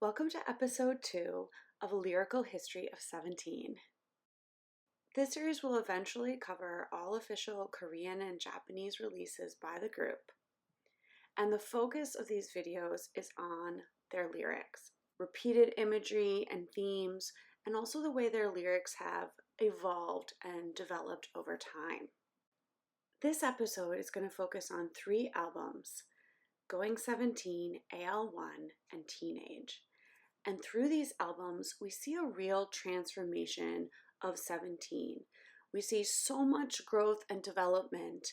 Welcome to episode 2 of A Lyrical History of 17. This series will eventually cover all official Korean and Japanese releases by the group, and the focus of these videos is on their lyrics, repeated imagery and themes, and also the way their lyrics have evolved and developed over time. This episode is going to focus on 3 albums: Going 17, AL1, and Teenage. And through these albums, we see a real transformation of 17. We see so much growth and development.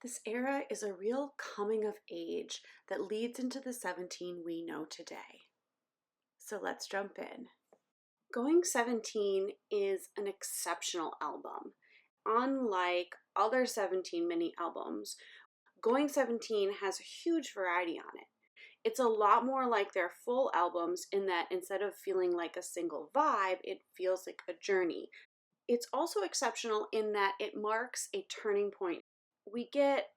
This era is a real coming of age that leads into the 17 we know today. So let's jump in. Going 17 is an exceptional album. Unlike other 17 mini albums, Going 17 has a huge variety on it. It's a lot more like their full albums in that instead of feeling like a single vibe, it feels like a journey. It's also exceptional in that it marks a turning point. We get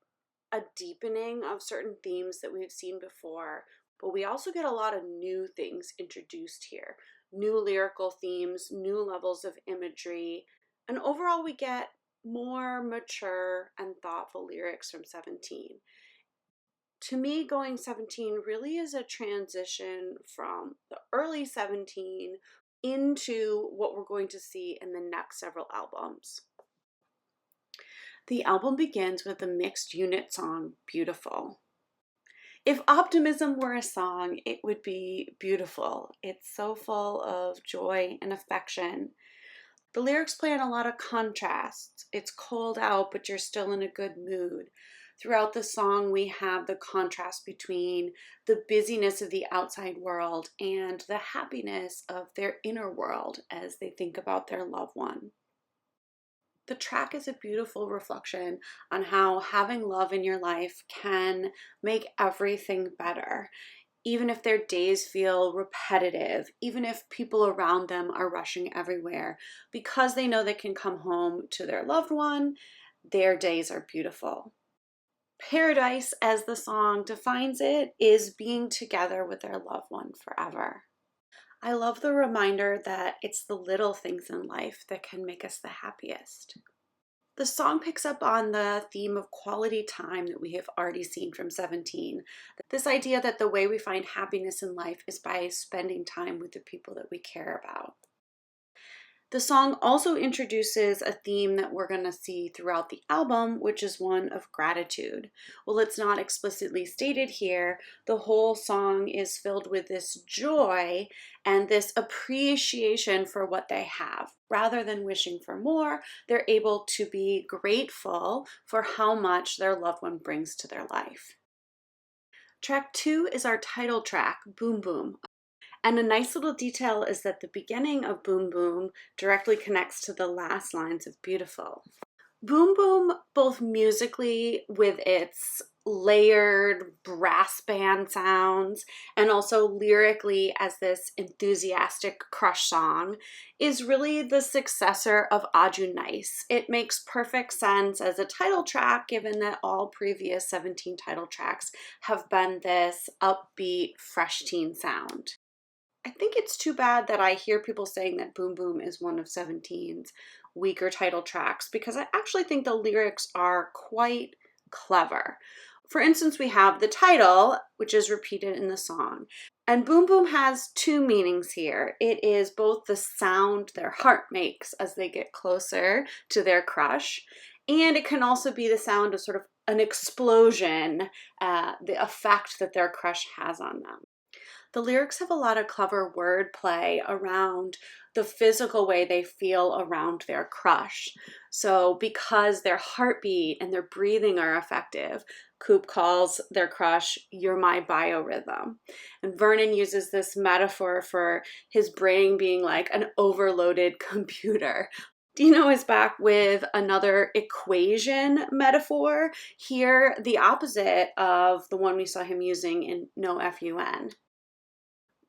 a deepening of certain themes that we've seen before, but we also get a lot of new things introduced here. New lyrical themes, new levels of imagery, and overall we get more mature and thoughtful lyrics from 17. To me, Going 17 really is a transition from the early 17 into what we're going to see in the next several albums. The album begins with the mixed unit song, Beautiful. If optimism were a song, it would be Beautiful. It's so full of joy and affection. The lyrics play on a lot of contrasts. It's cold out, but you're still in a good mood. Throughout the song, we have the contrast between the busyness of the outside world and the happiness of their inner world as they think about their loved one. The track is a beautiful reflection on how having love in your life can make everything better. Even if their days feel repetitive, even if people around them are rushing everywhere, because they know they can come home to their loved one, their days are beautiful. Paradise, as the song defines it, is being together with their loved one forever. I love the reminder that it's the little things in life that can make us the happiest. The song picks up on the theme of quality time that we have already seen from 17. This idea that the way we find happiness in life is by spending time with the people that we care about. The song also introduces a theme that we're going to see throughout the album, which is one of gratitude. While it's not explicitly stated here, the whole song is filled with this joy and this appreciation for what they have. Rather than wishing for more, they're able to be grateful for how much their loved one brings to their life. Track 2 is our title track, Boom Boom. And a nice little detail is that the beginning of Boom Boom directly connects to the last lines of Beautiful. Boom Boom, both musically with its layered brass band sounds and also lyrically as this enthusiastic crush song, is really the successor of Aju Nice. It makes perfect sense as a title track given that all previous 17 title tracks have been this upbeat, fresh teen sound. I think it's too bad that I hear people saying that Boom Boom is one of 17's weaker title tracks, because I actually think the lyrics are quite clever. For instance, we have the title, which is repeated in the song. And Boom Boom has 2 meanings here. It is both the sound their heart makes as they get closer to their crush, and it can also be the sound of sort of an explosion, the effect that their crush has on them. The lyrics have a lot of clever wordplay around the physical way they feel around their crush. So because their heartbeat and their breathing are effective, Coop calls their crush, "You're my biorhythm." And Vernon uses this metaphor for his brain being like an overloaded computer. Dino is back with another equation metaphor, here the opposite of the one we saw him using in No FUN.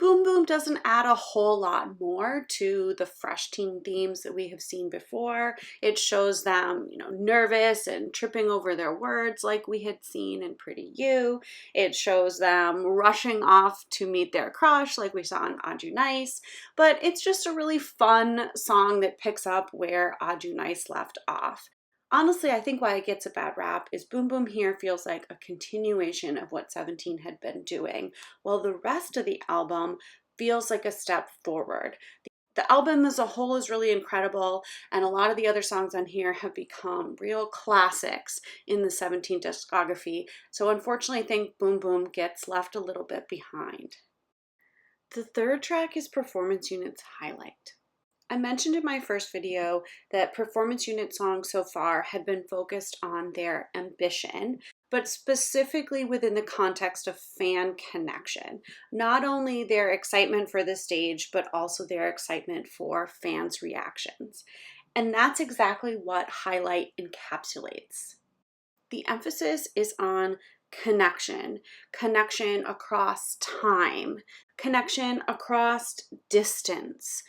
Boom Boom doesn't add a whole lot more to the fresh teen themes that we have seen before. It shows them, nervous and tripping over their words like we had seen in Pretty You. It shows them rushing off to meet their crush like we saw in Aju Nice. But it's just a really fun song that picks up where Aju Nice left off. Honestly, I think why it gets a bad rap is Boom Boom here feels like a continuation of what 17 had been doing, while the rest of the album feels like a step forward. The album as a whole is really incredible, and a lot of the other songs on here have become real classics in the 17 discography, so unfortunately I think Boom Boom gets left a little bit behind. The third track is Performance Unit's Highlight. I mentioned in my first video that Performance Unit songs so far had been focused on their ambition, but specifically within the context of fan connection. Not only their excitement for the stage, but also their excitement for fans' reactions. And that's exactly what Highlight encapsulates. The emphasis is on connection across time, connection across distance,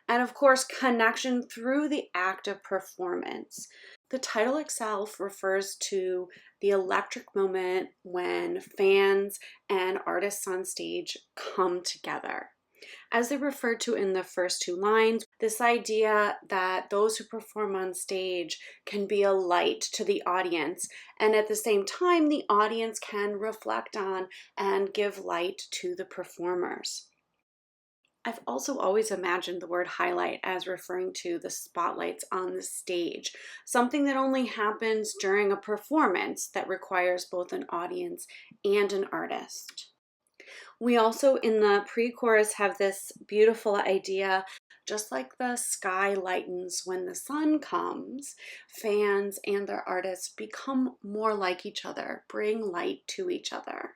and of course, connection through the act of performance. The title itself refers to the electric moment when fans and artists on stage come together. As they referred to in the first two lines, this idea that those who perform on stage can be a light to the audience, and at the same time, the audience can reflect on and give light to the performers. I've also always imagined the word highlight as referring to the spotlights on the stage, something that only happens during a performance that requires both an audience and an artist. We also, in the pre-chorus, have this beautiful idea, just like the sky lightens when the sun comes, fans and their artists become more like each other, bring light to each other.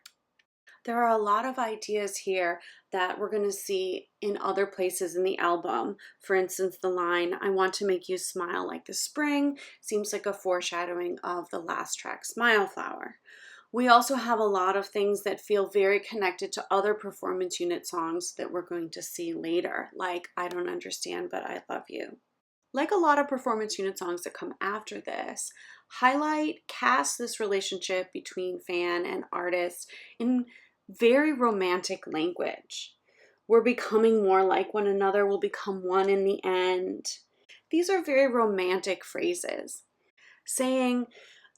There are a lot of ideas here that we're going to see in other places in the album. For instance, the line, "I want to make you smile like the spring," seems like a foreshadowing of the last track, Smile Flower. We also have a lot of things that feel very connected to other Performance Unit songs that we're going to see later, like I Don't Understand But I Love You. Like a lot of Performance Unit songs that come after this, Highlight casts this relationship between fan and artist in very romantic language. We're becoming more like one another, we'll become one in the end. These are very romantic phrases. Saying,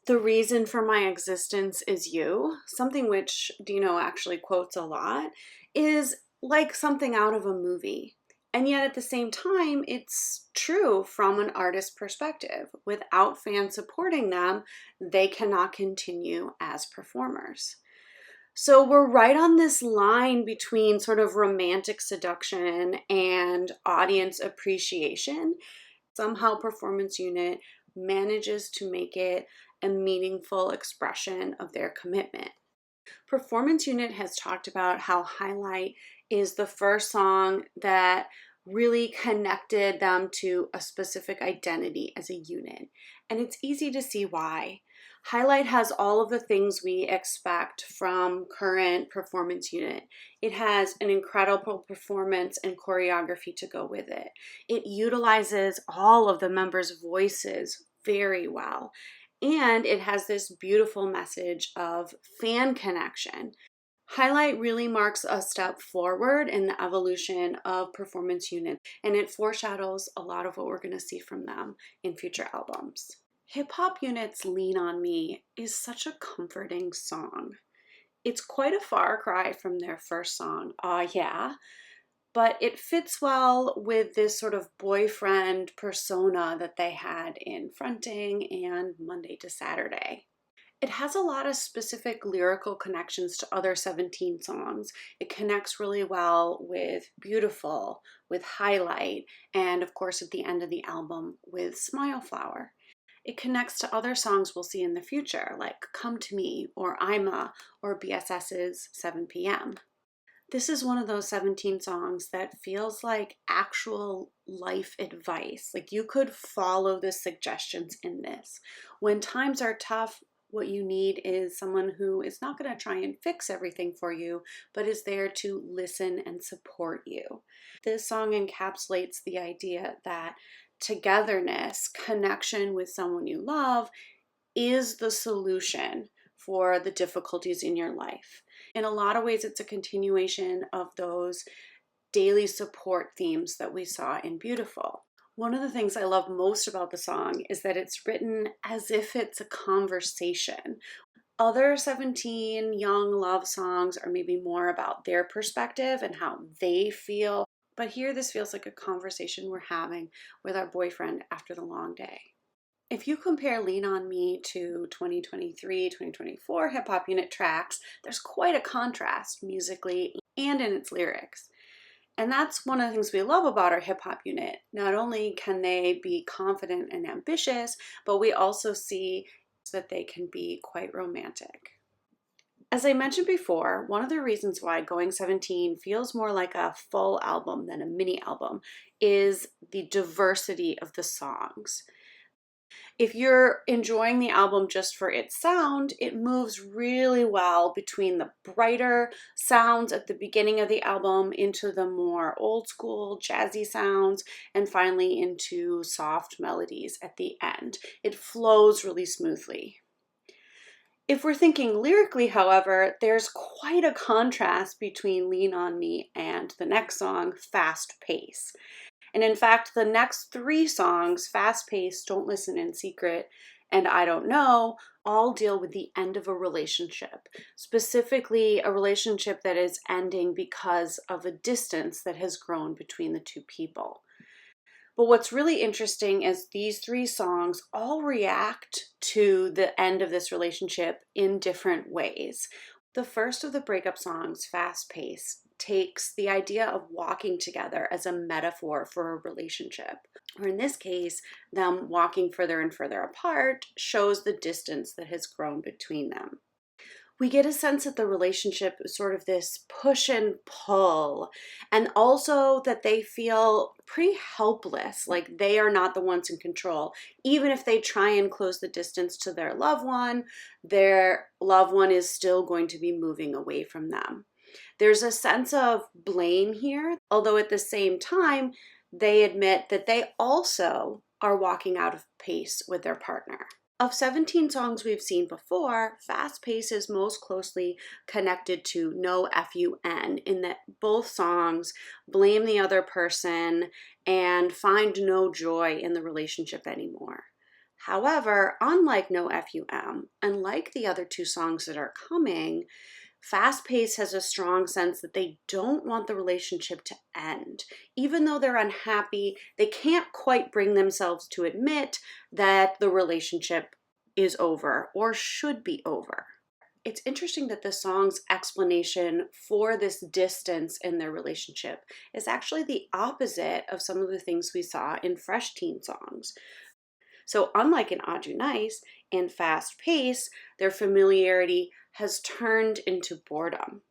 "The reason for my existence is you," something which Dino actually quotes a lot, is like something out of a movie. And yet at the same time, it's true from an artist's perspective. Without fans supporting them, they cannot continue as performers. So we're right on this line between sort of romantic seduction and audience appreciation. Somehow Performance Unit manages to make it a meaningful expression of their commitment. Performance Unit has talked about how Highlight is the first song that really connected them to a specific identity as a unit. And it's easy to see why. Highlight has all of the things we expect from current Performance Unit. It has an incredible performance and choreography to go with it. It utilizes all of the members' voices very well. And it has this beautiful message of fan connection. Highlight really marks a step forward in the evolution of Performance Unit, and it foreshadows a lot of what we're going to see from them in future albums. Hip Hop Unit's Lean on Me is such a comforting song. It's quite a far cry from their first song, Aw Yeah, but it fits well with this sort of boyfriend persona that they had in Fronting and Monday to Saturday. It has a lot of specific lyrical connections to other 17 songs. It connects really well with Beautiful, with Highlight, and of course at the end of the album with Smile Flower. It connects to other songs we'll see in the future, like Come to Me, or Ima, or BSS's 7 p.m. This is one of those 17 songs that feels like actual life advice. Like you could follow the suggestions in this. When times are tough, What you need is someone who is not going to try and fix everything for you, but is there to listen and support you. This song encapsulates the idea that togetherness, connection with someone you love, is the solution for the difficulties in your life. In a lot of ways, it's a continuation of those daily support themes that we saw in Beautiful. One of the things I love most about the song is that it's written as if it's a conversation. Other 17 young love songs are maybe more about their perspective and how they feel, but here this feels like a conversation we're having with our boyfriend after the long day. If you compare Lean On Me to 2023, 2024 hip hop unit tracks, there's quite a contrast musically and in its lyrics. And that's one of the things we love about our hip hop unit. Not only can they be confident and ambitious, but we also see that they can be quite romantic. As I mentioned before, one of the reasons why Going 17 feels more like a full album than a mini album is the diversity of the songs. If you're enjoying the album just for its sound, it moves really well between the brighter sounds at the beginning of the album into the more old school jazzy sounds and finally into soft melodies at the end. It flows really smoothly. If we're thinking lyrically, however, there's quite a contrast between Lean On Me and the next song, Fast Pace. And in fact, the next three songs, Fast Pace, Don't Listen in Secret, and I Don't Know, all deal with the end of a relationship, specifically a relationship that is ending because of a distance that has grown between the two people. But what's really interesting is these three songs all react to the end of this relationship in different ways. The first of the breakup songs, Fast Pace, takes the idea of walking together as a metaphor for a relationship. Or in this case, them walking further and further apart shows the distance that has grown between them. We get a sense that the relationship is sort of this push and pull, and also that they feel pretty helpless, like they are not the ones in control. Even if they try and close the distance to their loved one is still going to be moving away from them. There's a sense of blame here, although at the same time, they admit that they also are walking out of pace with their partner. Of 17 songs we've seen before, Fast Pace is most closely connected to No Fun, in that both songs blame the other person and find no joy in the relationship anymore. However, unlike No Fun, and like the other two songs that are coming, Fast Pace has a strong sense that they don't want the relationship to end. Even though they're unhappy, they can't quite bring themselves to admit that the relationship is over or should be over. It's interesting that the song's explanation for this distance in their relationship is actually the opposite of some of the things we saw in Fresh Teen songs. So unlike in Aju Nice and Fast Pace, their familiarity has turned into boredom.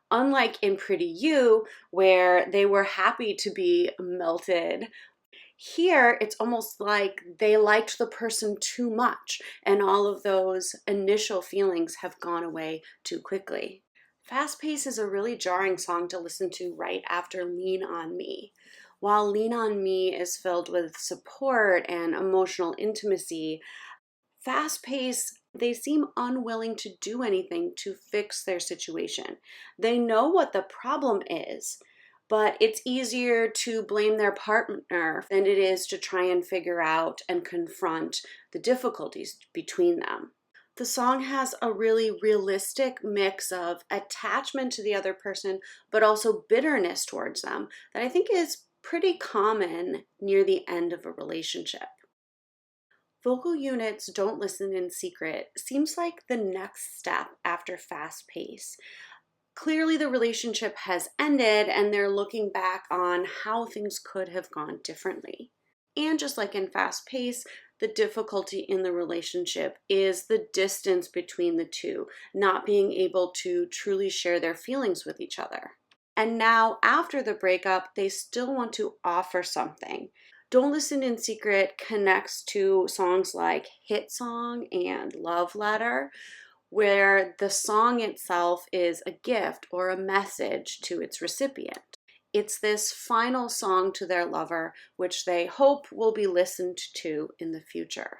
Unlike in Pretty You, where they were happy to be melted, here it's almost like they liked the person too much and all of those initial feelings have gone away too quickly. Fast Pace is a really jarring song to listen to right after Lean On Me. While Lean On Me is filled with support and emotional intimacy, Fast Pace, they seem unwilling to do anything to fix their situation. They know what the problem is, but it's easier to blame their partner than it is to try and figure out and confront the difficulties between them. The song has a really realistic mix of attachment to the other person, but also bitterness towards them that I think is pretty common near the end of a relationship. Vocal units Don't Listen in Secret seems like the next step after Fast Pace. Clearly the relationship has ended and they're looking back on how things could have gone differently. And just like in Fast Pace, the difficulty in the relationship is the distance between the two, not being able to truly share their feelings with each other. And now after the breakup, they still want to offer something. Don't Listen in Secret connects to songs like Hit Song and Love Letter, where the song itself is a gift or a message to its recipient. It's this final song to their lover, which they hope will be listened to in the future.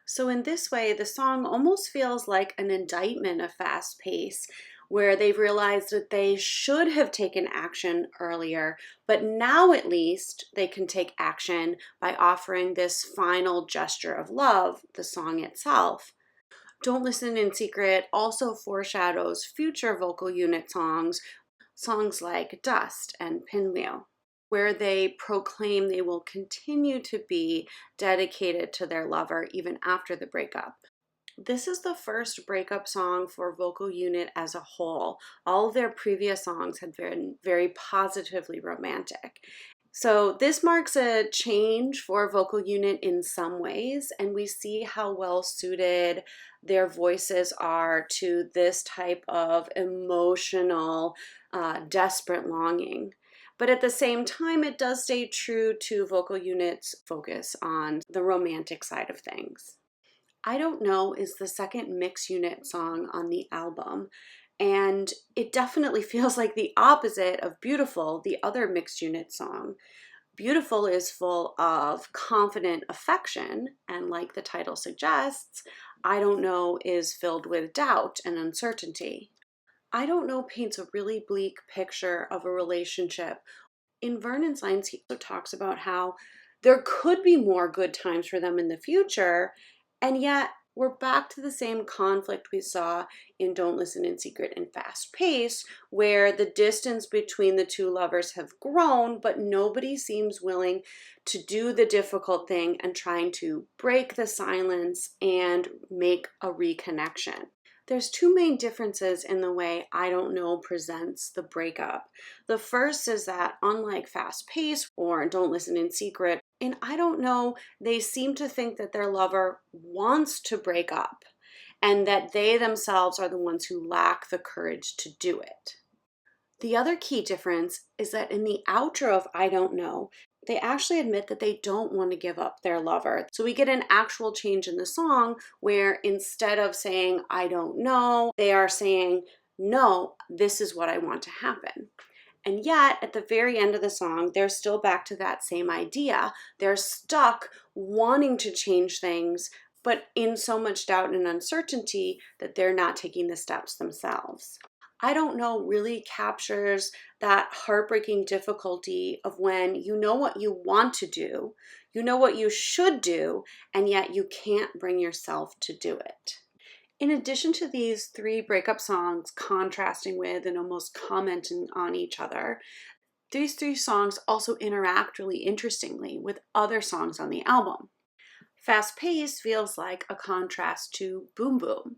So in this way, the song almost feels like an indictment of fast pace, where they've realized that they should have taken action earlier, but now at least they can take action by offering this final gesture of love, the song itself. Don't Listen in Secret also foreshadows future vocal unit songs like Dust and Pinwheel, where they proclaim they will continue to be dedicated to their lover even after the breakup. This is the first breakup song for vocal unit as a whole. All of their previous songs had been very positively romantic. So this marks a change for vocal unit in some ways, and we see how well suited their voices are to this type of emotional, desperate longing. But at the same time, it does stay true to vocal unit's focus on the romantic side of things. I Don't Know is the second mix unit song on the album, and it definitely feels like the opposite of Beautiful, the other mixed unit song. Beautiful is full of confident affection, and like the title suggests, I Don't Know is filled with doubt and uncertainty. I Don't Know paints a really bleak picture of a relationship. In Vernon's lines, he also talks about how there could be more good times for them in the future, and yet we're back to the same conflict we saw in Don't Listen in Secret and Fast Pace, where the distance between the two lovers have grown, but nobody seems willing to do the difficult thing and trying to break the silence and make a reconnection. There's two main differences in the way I Don't Know presents the breakup. The first is that unlike Fast Pace or Don't Listen in Secret, in I Don't Know, they seem to think that their lover wants to break up and that they themselves are the ones who lack the courage to do it. The other key difference is that in the outro of I Don't Know, they actually admit that they don't want to give up their lover. So we get an actual change in the song where instead of saying, I don't know, they are saying, no, this is what I want to happen. And yet, at the very end of the song, they're still back to that same idea. They're stuck wanting to change things, but in so much doubt and uncertainty that they're not taking the steps themselves. I Don't Know really captures that heartbreaking difficulty of when you know what you want to do, you know what you should do, and yet you can't bring yourself to do it. In addition to these three breakup songs contrasting with and almost commenting on each other, these three songs also interact really interestingly with other songs on the album. Fast Pace feels like a contrast to Boom Boom.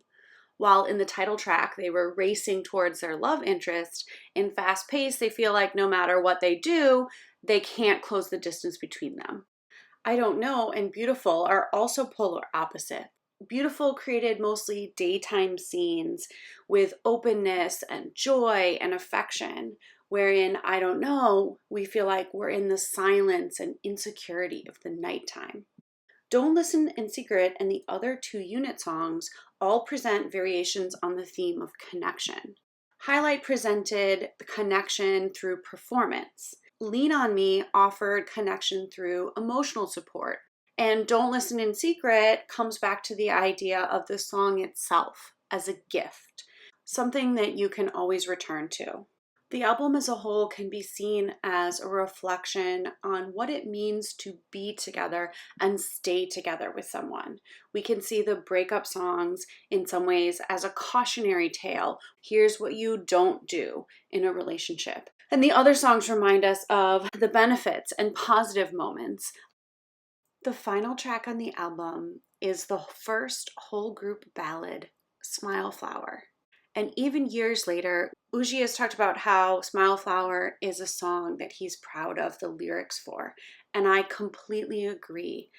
While in the title track they were racing towards their love interest, in Fast Pace they feel like no matter what they do, they can't close the distance between them. I Don't Know and Beautiful are also polar opposites. Beautiful created mostly daytime scenes with openness and joy and affection, wherein I Don't Know, we feel like we're in the silence and insecurity of the nighttime. Don't Listen in Secret and the other two unit songs all present variations on the theme of connection. Highlight presented the connection through performance. Lean on Me offered connection through emotional support. And Don't Listen in Secret comes back to the idea of the song itself as a gift, something that you can always return to. The album as a whole can be seen as a reflection on what it means to be together and stay together with someone. We can see the breakup songs in some ways as a cautionary tale. Here's what you don't do in a relationship. And the other songs remind us of the benefits and positive moments. The final track on the album is the first whole group ballad, Smile Flower. And even years later, Uji has talked about how Smile Flower is a song that he's proud of the lyrics for. And I completely agree.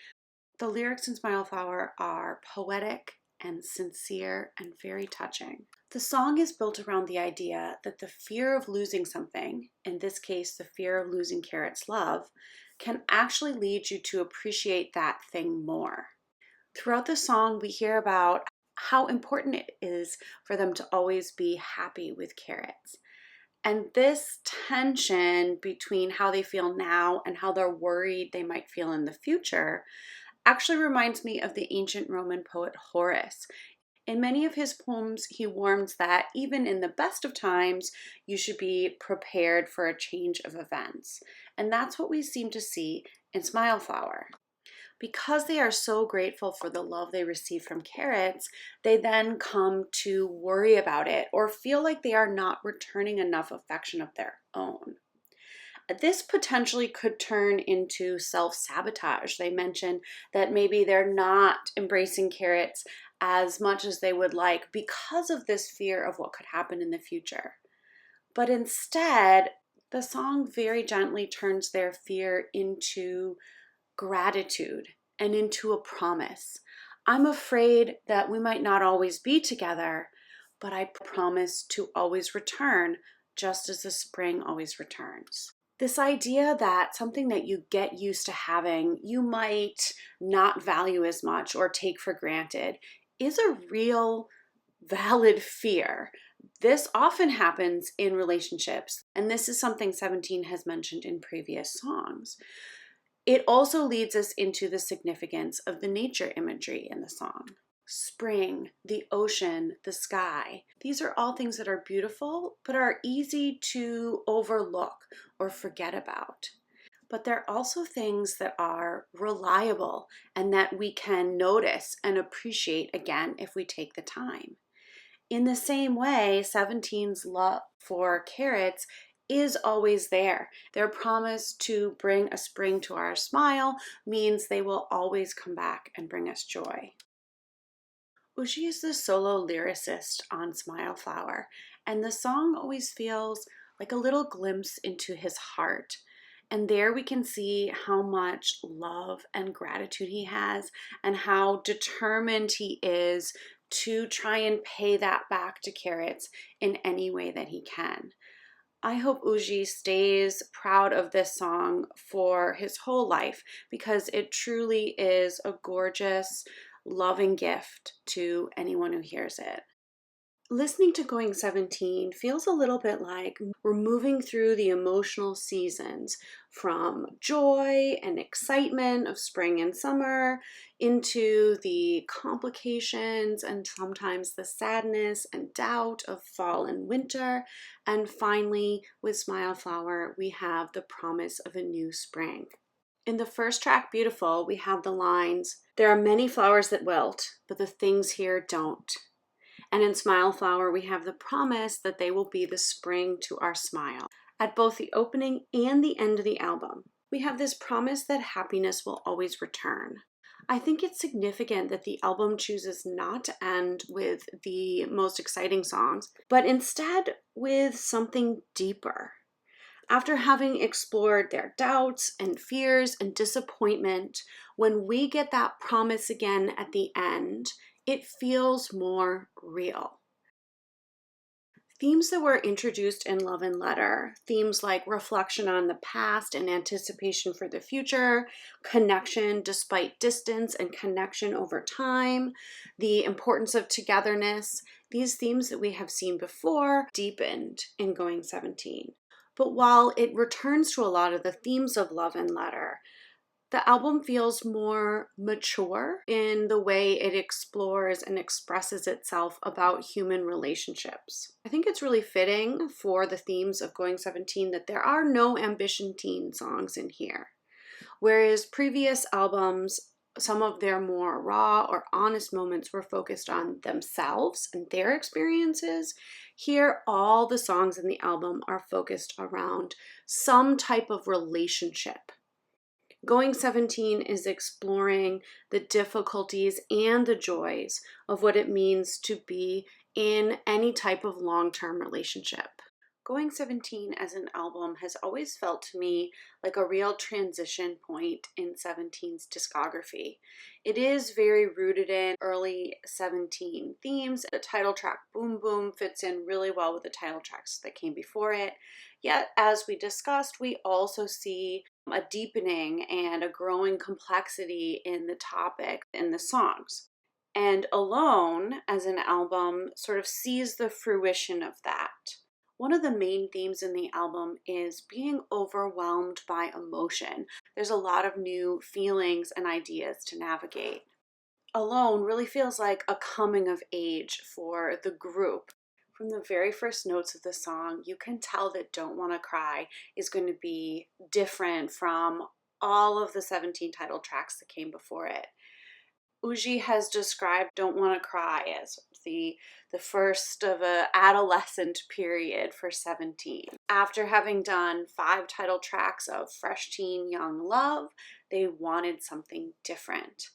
The lyrics in Smile Flower are poetic and sincere and very touching. The song is built around the idea that the fear of losing something, in this case, the fear of losing Carrot's love, can actually lead you to appreciate that thing more. Throughout the song, we hear about how important it is for them to always be happy with carrots. And this tension between how they feel now and how they're worried they might feel in the future actually reminds me of the ancient Roman poet Horace. In many of his poems, he warns that even in the best of times, you should be prepared for a change of events. And that's what we seem to see in Smile Flower. Because they are so grateful for the love they receive from carrots, they then come to worry about it or feel like they are not returning enough affection of their own. This potentially could turn into self-sabotage. They mention that maybe they're not embracing carrots as much as they would like because of this fear of what could happen in the future. But instead, the song very gently turns their fear into gratitude and into a promise. I'm afraid that we might not always be together, but I promise to always return, just as the spring always returns. This idea that something that you get used to having, you might not value as much or take for granted, is a real valid fear. This often happens in relationships, and this is something 17 has mentioned in previous songs. It also leads us into the significance of the nature imagery in the song. Spring, the ocean, the sky. These are all things that are beautiful, but are easy to overlook or forget about. But they're also things that are reliable and that we can notice and appreciate again if we take the time. In the same way, 17's love for carrots is always there. Their promise to bring a spring to our smile means they will always come back and bring us joy. Uji is the solo lyricist on Smile Flower, and the song always feels like a little glimpse into his heart. And there we can see how much love and gratitude he has and how determined he is to try and pay that back to carrots in any way that he can. I hope Uji stays proud of this song for his whole life because it truly is a gorgeous, loving gift to anyone who hears it. Listening to Going 17 feels a little bit like we're moving through the emotional seasons from joy and excitement of spring and summer into the complications and sometimes the sadness and doubt of fall and winter. And finally, with Smile Flower, we have the promise of a new spring. In the first track, Beautiful, we have the lines, "There are many flowers that wilt, but the things here don't." And in Smile Flower, we have the promise that they will be the spring to our smile. At both the opening and the end of the album, we have this promise that happiness will always return. I think it's significant that the album chooses not to end with the most exciting songs, but instead with something deeper. After having explored their doubts and fears and disappointment, when we get that promise again at the end, it feels more real. Themes that were introduced in Love and Letter, themes like reflection on the past and anticipation for the future, connection despite distance and connection over time, the importance of togetherness, these themes that we have seen before deepened in Going 17. But while it returns to a lot of the themes of Love and Letter, the album feels more mature in the way it explores and expresses itself about human relationships. I think it's really fitting for the themes of Going 17 that there are no ambition teen songs in here. Whereas previous albums, some of their more raw or honest moments were focused on themselves and their experiences. Here, all the songs in the album are focused around some type of relationship. Going 17 is exploring the difficulties and the joys of what it means to be in any type of long-term relationship. Going 17 as an album has always felt to me like a real transition point in 17's discography. It is very rooted in early 17 themes. The title track Boom Boom fits in really well with the title tracks that came before it. Yet, as we discussed, we also see a deepening and a growing complexity in the topic in the songs. And Alone, as an album, sort of sees the fruition of that. One of the main themes in the album is being overwhelmed by emotion. There's a lot of new feelings and ideas to navigate. Alone really feels like a coming of age for the group. From the very first notes of the song, you can tell that Don't Wanna Cry is going to be different from all of the 17 title tracks that came before it. Uji has described Don't Wanna Cry as the first of a adolescent period for 17. After having done 5 title tracks of Fresh Teen Young Love, they wanted something different.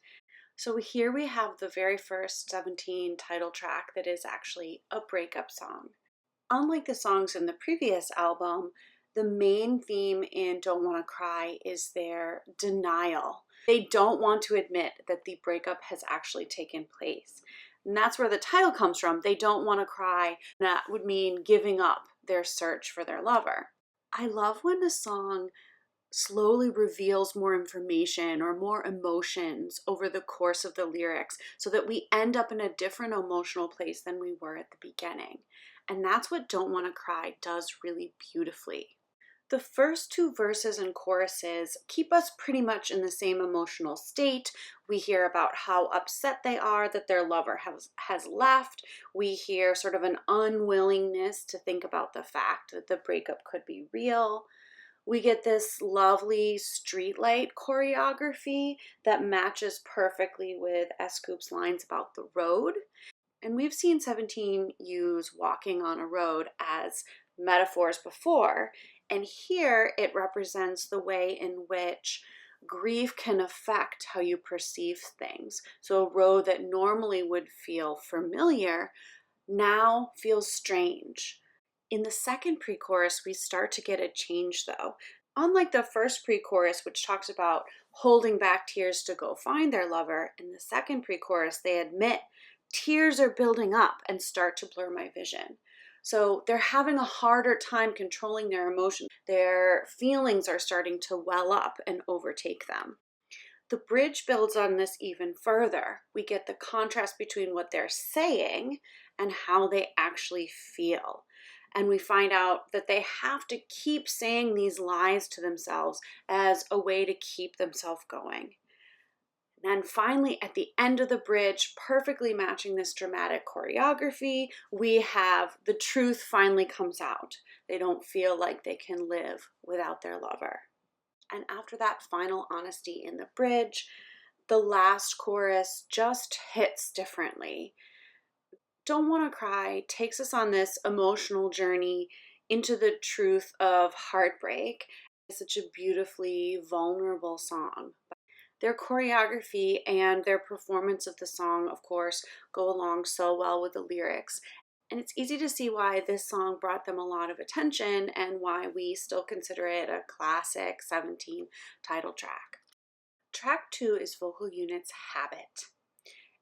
So here we have the very first 17 title track that is actually a breakup song. Unlike the songs in the previous album, the main theme in Don't Wanna Cry is their denial. They don't want to admit that the breakup has actually taken place. And that's where the title comes from. They don't want to cry. That would mean giving up their search for their lover. I love when a song slowly reveals more information or more emotions over the course of the lyrics so that we end up in a different emotional place than we were at the beginning. And that's what Don't Wanna Cry does really beautifully. The first 2 verses and choruses keep us pretty much in the same emotional state. We hear about how upset they are that their lover has left. We hear sort of an unwillingness to think about the fact that the breakup could be real. We get this lovely streetlight choreography that matches perfectly with S.Coop's lines about the road. And we've seen 17 use walking on a road as metaphors before. And here it represents the way in which grief can affect how you perceive things. So a road that normally would feel familiar now feels strange. In the second pre-chorus, we start to get a change though. Unlike the first pre-chorus, which talks about holding back tears to go find their lover, in the second pre-chorus, they admit tears are building up and start to blur my vision. So they're having a harder time controlling their emotions. Their feelings are starting to well up and overtake them. The bridge builds on this even further. We get the contrast between what they're saying and how they actually feel. And we find out that they have to keep saying these lies to themselves as a way to keep themselves going. And finally, at the end of the bridge, perfectly matching this dramatic choreography, we have the truth finally comes out. They don't feel like they can live without their lover. And after that final honesty in the bridge, the last chorus just hits differently. Don't Wanna Cry takes us on this emotional journey into the truth of heartbreak. It's such a beautifully vulnerable song. Their choreography and their performance of the song, of course, go along so well with the lyrics. And it's easy to see why this song brought them a lot of attention and why we still consider it a classic 17 title track. Track 2 is vocal unit's Habit.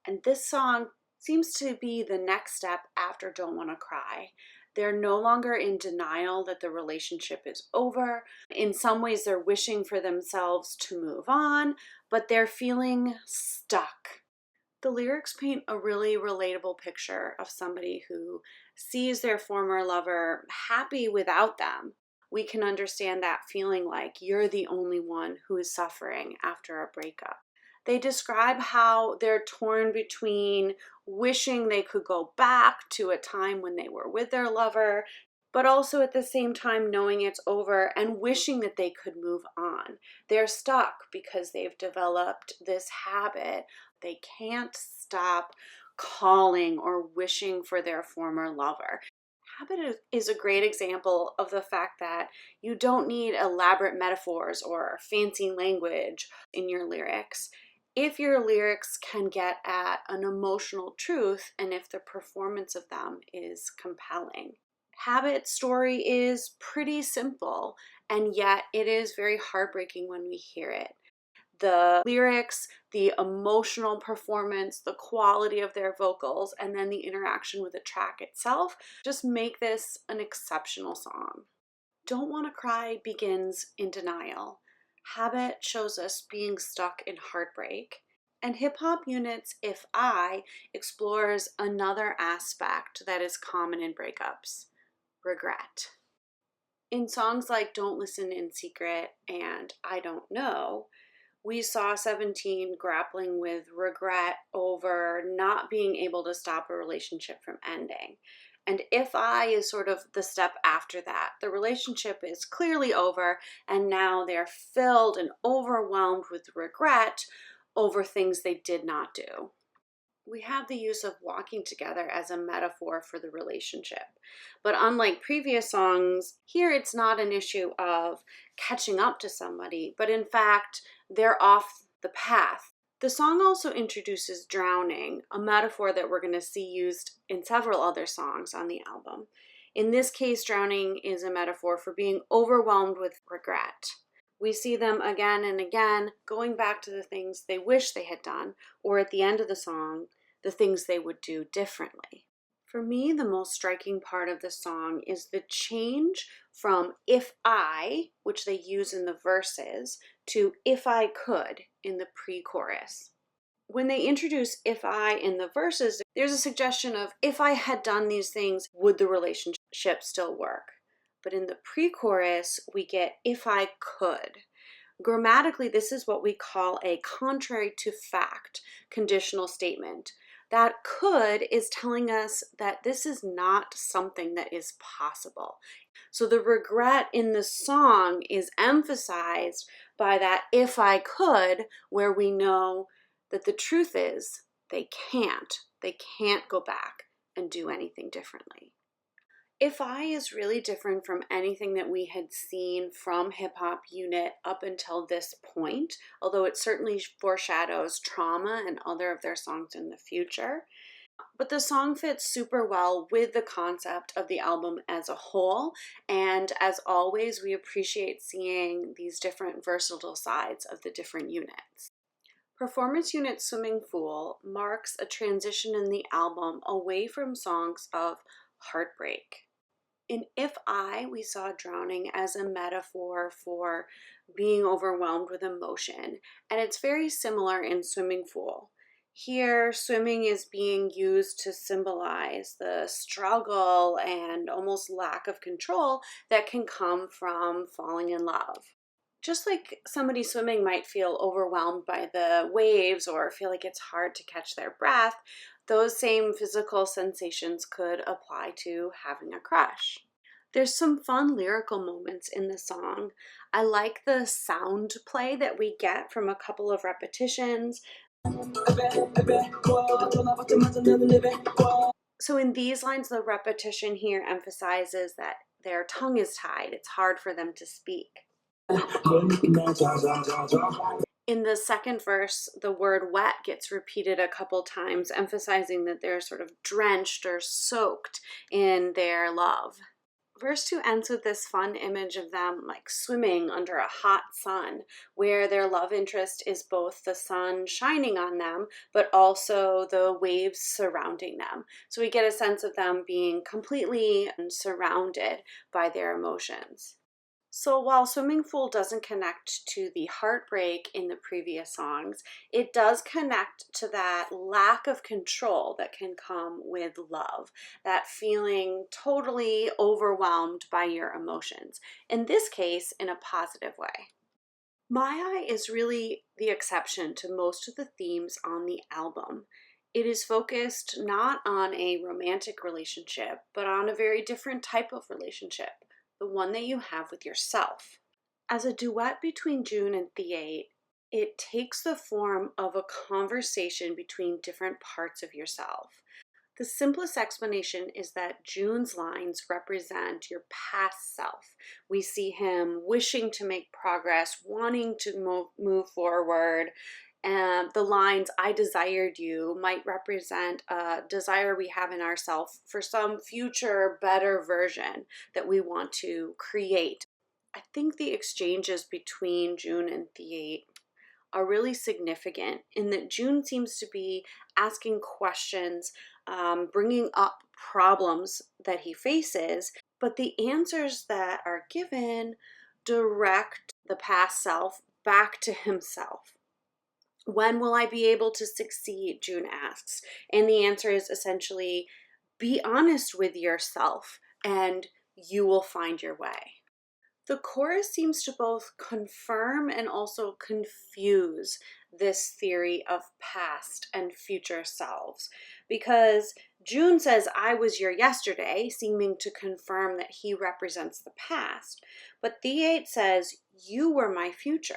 And this song seems to be the next step after Don't Wanna Cry. They're no longer in denial that the relationship is over. In some ways, they're wishing for themselves to move on, but they're feeling stuck. The lyrics paint a really relatable picture of somebody who sees their former lover happy without them. We can understand that feeling like you're the only one who is suffering after a breakup. They describe how they're torn between wishing they could go back to a time when they were with their lover, but also at the same time knowing it's over and wishing that they could move on. They're stuck because they've developed this habit. They can't stop calling or wishing for their former lover. Habit is a great example of the fact that you don't need elaborate metaphors or fancy language in your lyrics. If your lyrics can get at an emotional truth and if the performance of them is compelling. Habit story is pretty simple, and yet it is very heartbreaking when we hear it. The lyrics, the emotional performance, the quality of their vocals, and then the interaction with the track itself just make this an exceptional song. Don't Wanna Cry begins in denial. Habit shows us being stuck in heartbreak. And hip hop unit's If I explores another aspect that is common in breakups: regret. In songs like Don't Listen in Secret and I Don't Know, we saw 17 grappling with regret over not being able to stop a relationship from ending. And If I is sort of the step after that. The relationship is clearly over, and now they're filled and overwhelmed with regret over things they did not do. We have the use of walking together as a metaphor for the relationship. But unlike previous songs, here it's not an issue of catching up to somebody, but in fact, they're off the path. The song also introduces drowning, a metaphor that we're going to see used in several other songs on the album. In this case, drowning is a metaphor for being overwhelmed with regret. We see them again and again going back to the things they wish they had done, or at the end of the song, the things they would do differently. For me, the most striking part of the song is the change from If I, which they use in the verses, to If I Could in the pre-chorus. When they introduce If I in the verses, there's a suggestion of if I had done these things, would the relationship still work? But in the pre-chorus, we get If I Could. Grammatically, this is what we call a contrary to fact conditional statement. That could is telling us that this is not something that is possible. So the regret in the song is emphasized by that if I could, where we know that the truth is they can't. They can't go back and do anything differently. If I is really different from anything that we had seen from Hip Hop Unit up until this point, although it certainly foreshadows Trauma and other of their songs in the future. But the song fits super well with the concept of the album as a whole, and as always, we appreciate seeing these different versatile sides of the different units. Performance Unit Swimming Fool marks a transition in the album away from songs of heartbreak. In If I, we saw drowning as a metaphor for being overwhelmed with emotion, and it's very similar in Swimming Fool. Here, swimming is being used to symbolize the struggle and almost lack of control that can come from falling in love. Just like somebody swimming might feel overwhelmed by the waves or feel like it's hard to catch their breath, those same physical sensations could apply to having a crush. There's some fun lyrical moments in the song. I like the sound play that we get from a couple of repetitions. So in these lines, the repetition here emphasizes that their tongue is tied. It's hard for them to speak. In the second verse, the word wet gets repeated a couple times, emphasizing that they're sort of drenched or soaked in their love. Verse 2 ends with this fun image of them like swimming under a hot sun, where their love interest is both the sun shining on them, but also the waves surrounding them. So we get a sense of them being completely surrounded by their emotions. So while Swimming Fool doesn't connect to the heartbreak in the previous songs, it does connect to that lack of control that can come with love, that feeling totally overwhelmed by your emotions, in this case, in a positive way. My Eye is really the exception to most of the themes on the album. It is focused not on a romantic relationship, but on a very different type of relationship, the one that you have with yourself. As a duet between June and Theate, it takes the form of a conversation between different parts of yourself. The simplest explanation is that June's lines represent your past self. We see him wishing to make progress, wanting to move forward. And the lines, I desired you, might represent a desire we have in ourselves for some future better version that we want to create. I think the exchanges between June and Theate are really significant in that June seems to be asking questions, bringing up problems that he faces, but the answers that are given direct the past self back to himself. When will I be able to succeed? June asks. And the answer is essentially, be honest with yourself and you will find your way. The chorus seems to both confirm and also confuse this theory of past and future selves, because June says, I was your yesterday, seeming to confirm that he represents the past, but The8 says, you were my future.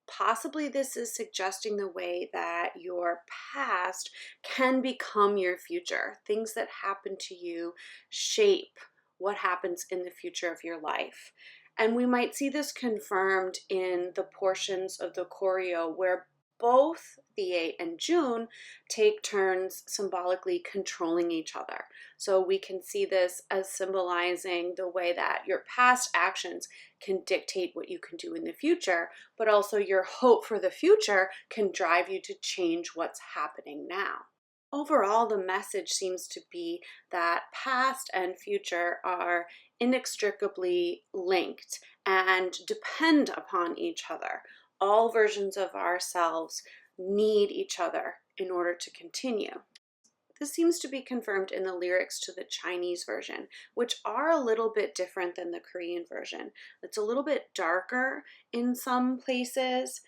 Possibly this is suggesting the way that your past can become your future. Things that happen to you shape what happens in the future of your life. And we might see this confirmed in the portions of the choreo where both The8 and June take turns symbolically controlling each other. So we can see this as symbolizing the way that your past actions can dictate what you can do in the future, but also your hope for the future can drive you to change what's happening now. Overall, the message seems to be that past and future are inextricably linked and depend upon each other. All versions of ourselves need each other in order to continue. This seems to be confirmed in the lyrics to the Chinese version, which are a little bit different than the Korean version. It's a little bit darker in some places,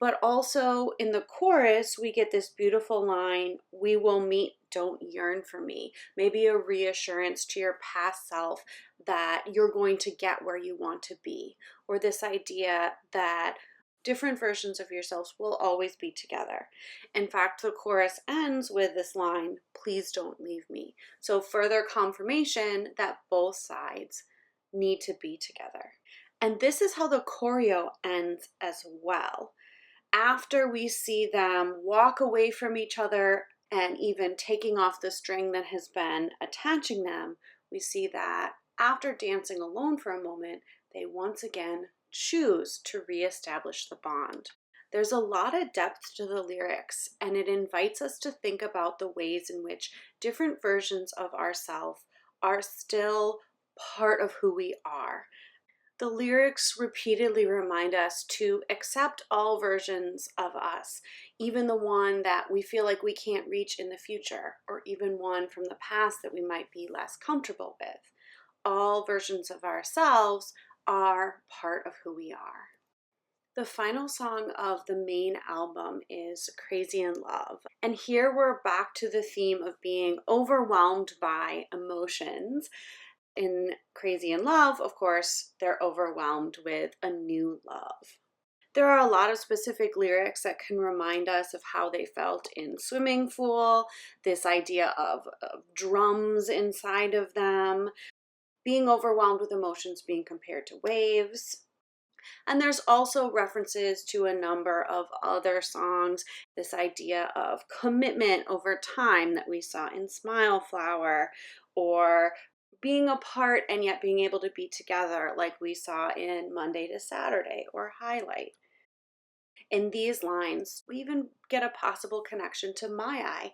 but also in the chorus, we get this beautiful line, we will meet, don't yearn for me. Maybe a reassurance to your past self that you're going to get where you want to be, or this idea that different versions of yourselves will always be together. In fact, the chorus ends with this line, please don't leave me. So further confirmation that both sides need to be together. And this is how the choreo ends as well. After we see them walk away from each other and even taking off the string that has been attaching them, we see that after dancing alone for a moment, they once again choose to reestablish the bond. There's a lot of depth to the lyrics, and it invites us to think about the ways in which different versions of ourselves are still part of who we are. The lyrics repeatedly remind us to accept all versions of us, even the one that we feel like we can't reach in the future, or even one from the past that we might be less comfortable with. All versions of ourselves are part of who we are. The final song of the main album is Crazy in Love. And here we're back to the theme of being overwhelmed by emotions. In Crazy in Love, of course, they're overwhelmed with a new love. There are a lot of specific lyrics that can remind us of how they felt in Swimming Pool, this idea of drums inside of them, being overwhelmed with emotions being compared to waves. And there's also references to a number of other songs, this idea of commitment over time that we saw in Smile Flower, or being apart and yet being able to be together like we saw in Monday to Saturday or Highlight. In these lines, we even get a possible connection to My Eye.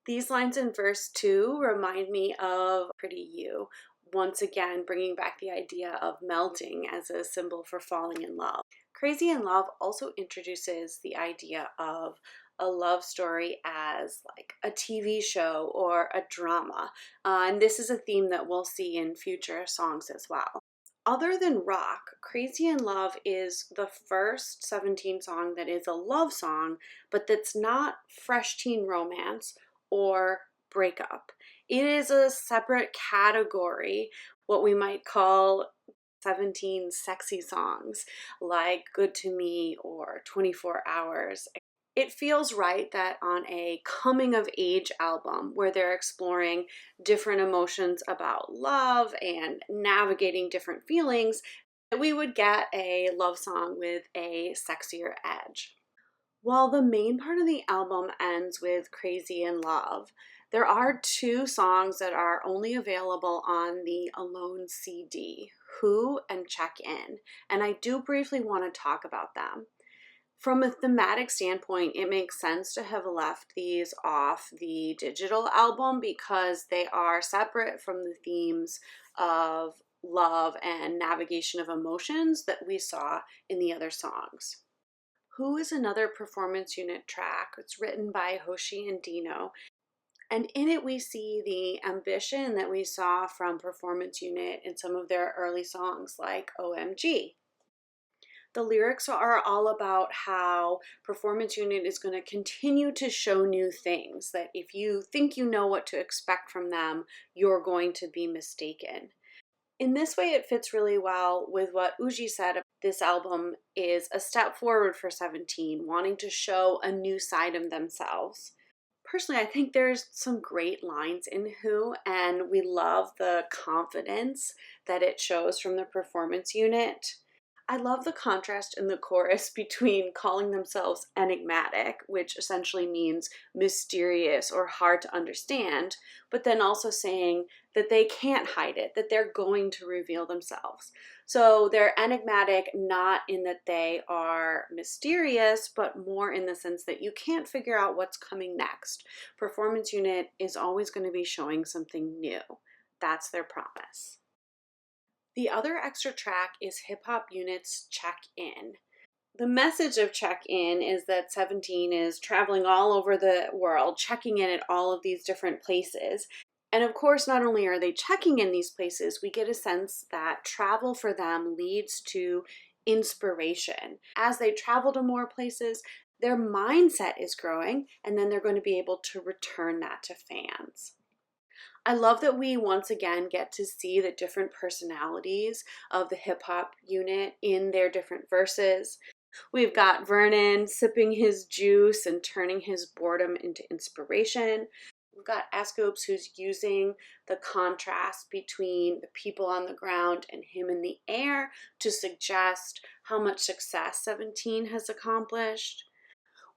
These lines in verse 2 remind me of Pretty You, once again bringing back the idea of melting as a symbol for falling in love. Crazy in Love also introduces the idea of a love story as like a TV show or a drama. And this is a theme that we'll see in future songs as well. Other than rock, Crazy in Love is the first 17 song that is a love song, but that's not fresh teen romance or breakup. It is a separate category, what we might call 17 sexy songs like Good to Me or 24 Hours. It feels right that on a coming of age album where they're exploring different emotions about love and navigating different feelings, that we would get a love song with a sexier edge. While the main part of the album ends with Crazy in Love, there are two songs that are only available on the Alone CD, Who and Check In, and I do briefly want to talk about them. From a thematic standpoint, it makes sense to have left these off the digital album because they are separate from the themes of love and navigation of emotions that we saw in the other songs. Who is another performance unit track. It's written by Hoshi and Dino. And in it, we see the ambition that we saw from Performance Unit in some of their early songs like OMG. The lyrics are all about how Performance Unit is going to continue to show new things, that if you think you know what to expect from them, you're going to be mistaken. In this way, it fits really well with what Uji said. This album is a step forward for 17, wanting to show a new side of themselves. Personally, I think there's some great lines in Who, and we love the confidence that it shows from the Performance Unit. I love the contrast in the chorus between calling themselves enigmatic, which essentially means mysterious or hard to understand, but then also saying that they can't hide it, that they're going to reveal themselves. So they're enigmatic not in that they are mysterious, but more in the sense that you can't figure out what's coming next. Performance Unit is always going to be showing something new. That's their promise. The other extra track is Hip Hop Unit's Check In. The message of Check In is that 17 is traveling all over the world, checking in at all of these different places. And of course, not only are they checking in these places, we get a sense that travel for them leads to inspiration. As they travel to more places, their mindset is growing, and then they're going to be able to return that to fans. I love that we once again get to see the different personalities of the hip hop unit in their different verses. We've got Vernon sipping his juice and turning his boredom into inspiration. We've got Ascopes who's using the contrast between the people on the ground and him in the air to suggest how much success 17 has accomplished.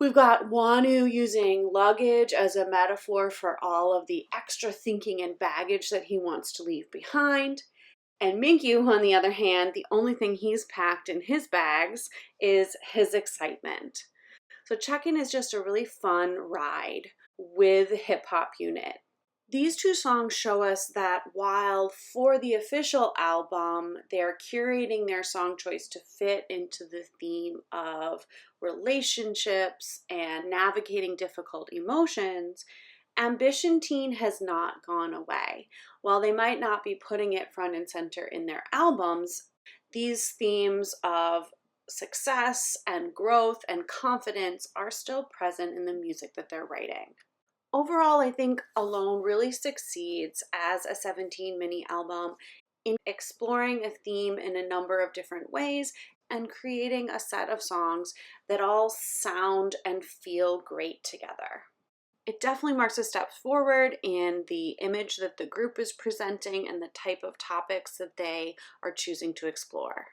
We've got Wanu using luggage as a metaphor for all of the extra thinking and baggage that he wants to leave behind. And Minkyu, on the other hand, the only thing he's packed in his bags is his excitement. So Check-In is just a really fun ride with the hip hop unit. These two songs show us that while for the official album, they're curating their song choice to fit into the theme of relationships and navigating difficult emotions, Ambition Teen has not gone away. While they might not be putting it front and center in their albums, these themes of success and growth and confidence are still present in the music that they're writing. Overall, I think Alone really succeeds as a 17 mini album in exploring a theme in a number of different ways and creating a set of songs that all sound and feel great together. It definitely marks a step forward in the image that the group is presenting and the type of topics that they are choosing to explore.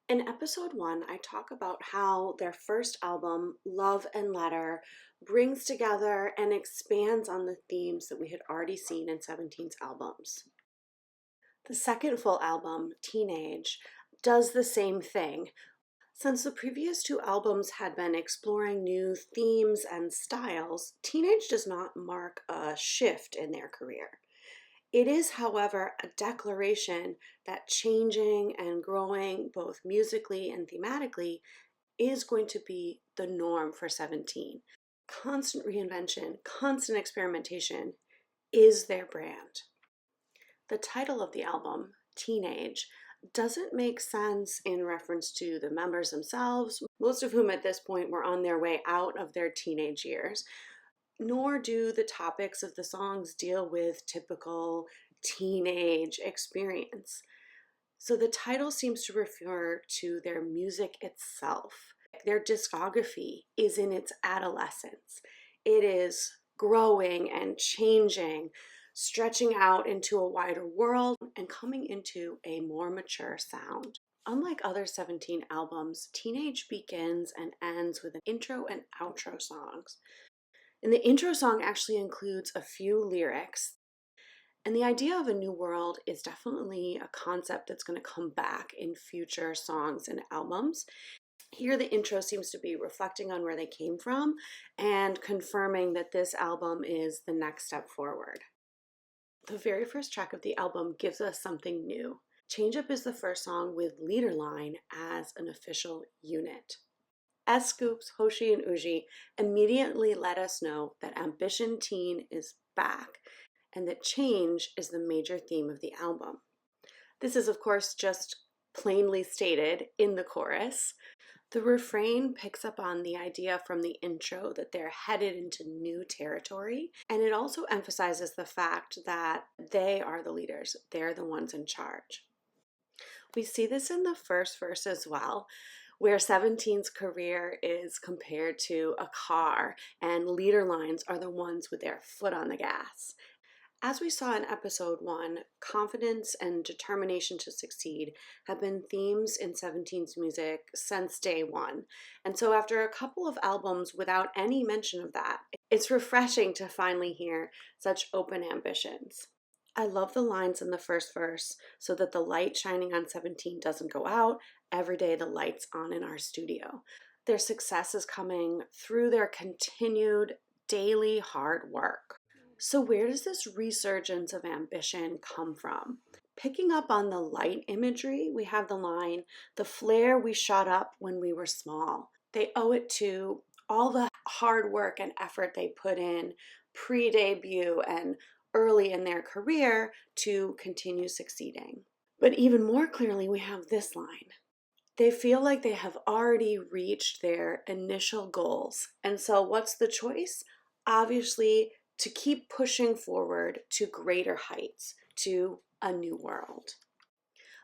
In episode 1, I talk about how their first album, Love and Letter, brings together and expands on the themes that we had already seen in 17's albums. The second full album, Teenage, does the same thing. Since the previous two albums had been exploring new themes and styles, Teenage does not mark a shift in their career. It is, however, a declaration that changing and growing both musically and thematically is going to be the norm for 17. Constant reinvention, constant experimentation is their brand. The title of the album, Teenage, doesn't make sense in reference to the members themselves, most of whom at this point were on their way out of their teenage years, nor do the topics of the songs deal with typical teenage experience. So the title seems to refer to their music itself. Their discography is in its adolescence. It is growing and changing, stretching out into a wider world and coming into a more mature sound. Unlike other 17 albums, Teenage begins and ends with an intro and outro songs. And the intro song actually includes a few lyrics. And the idea of a new world is definitely a concept that's going to come back in future songs and albums. Here, the intro seems to be reflecting on where they came from and confirming that this album is the next step forward. The very first track of the album gives us something new. Change Up is the first song with leader line as an official unit. S Scoops, Hoshi, and Uji immediately let us know that Ambition Teen is back and that change is the major theme of the album. This is, of course, just plainly stated in the chorus. The refrain picks up on the idea from the intro that they're headed into new territory, and it also emphasizes the fact that they are the leaders, they're the ones in charge. We see this in the first verse as well, where 17's career is compared to a car, and leader lines are the ones with their foot on the gas. As we saw in episode 1, confidence and determination to succeed have been themes in 17's music since day one. And so after a couple of albums without any mention of that, it's refreshing to finally hear such open ambitions. I love the lines in the first verse, so that the light shining on 17 doesn't go out. Every day the light's on in our studio. Their success is coming through their continued daily hard work. So where does this resurgence of ambition come from? Picking up on the light imagery, we have the line, "The flare we shot up when we were small." They owe it to all the hard work and effort they put in pre-debut and early in their career to continue succeeding. But even more clearly, we have this line. They feel like they have already reached their initial goals. And so what's the choice? Obviously, to keep pushing forward to greater heights, to a new world.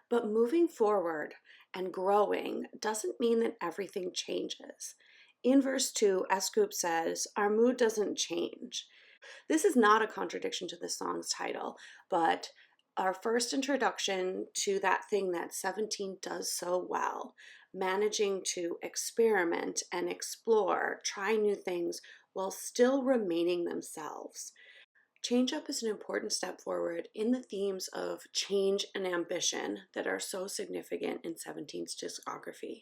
But moving forward and growing doesn't mean that everything changes. In verse 2, S-Group says, "Our mood doesn't change." This is not a contradiction to the song's title, but our first introduction to that thing that 17 does so well, managing to experiment and explore, try new things while still remaining themselves. Change Up is an important step forward in the themes of change and ambition that are so significant in 17's discography.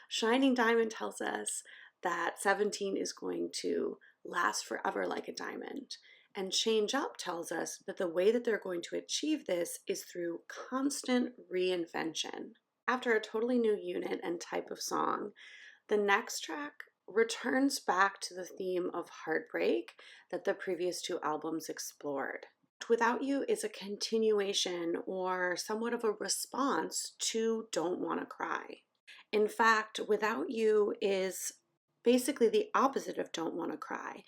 Shining Diamond tells us that 17 is going to last forever like a diamond. And Change Up tells us that the way that they're going to achieve this is through constant reinvention. After a totally new unit and type of song, the next track returns back to the theme of heartbreak that the previous two albums explored. Without You is a continuation or somewhat of a response to Don't Wanna Cry. In fact, Without You is basically the opposite of Don't Wanna Cry.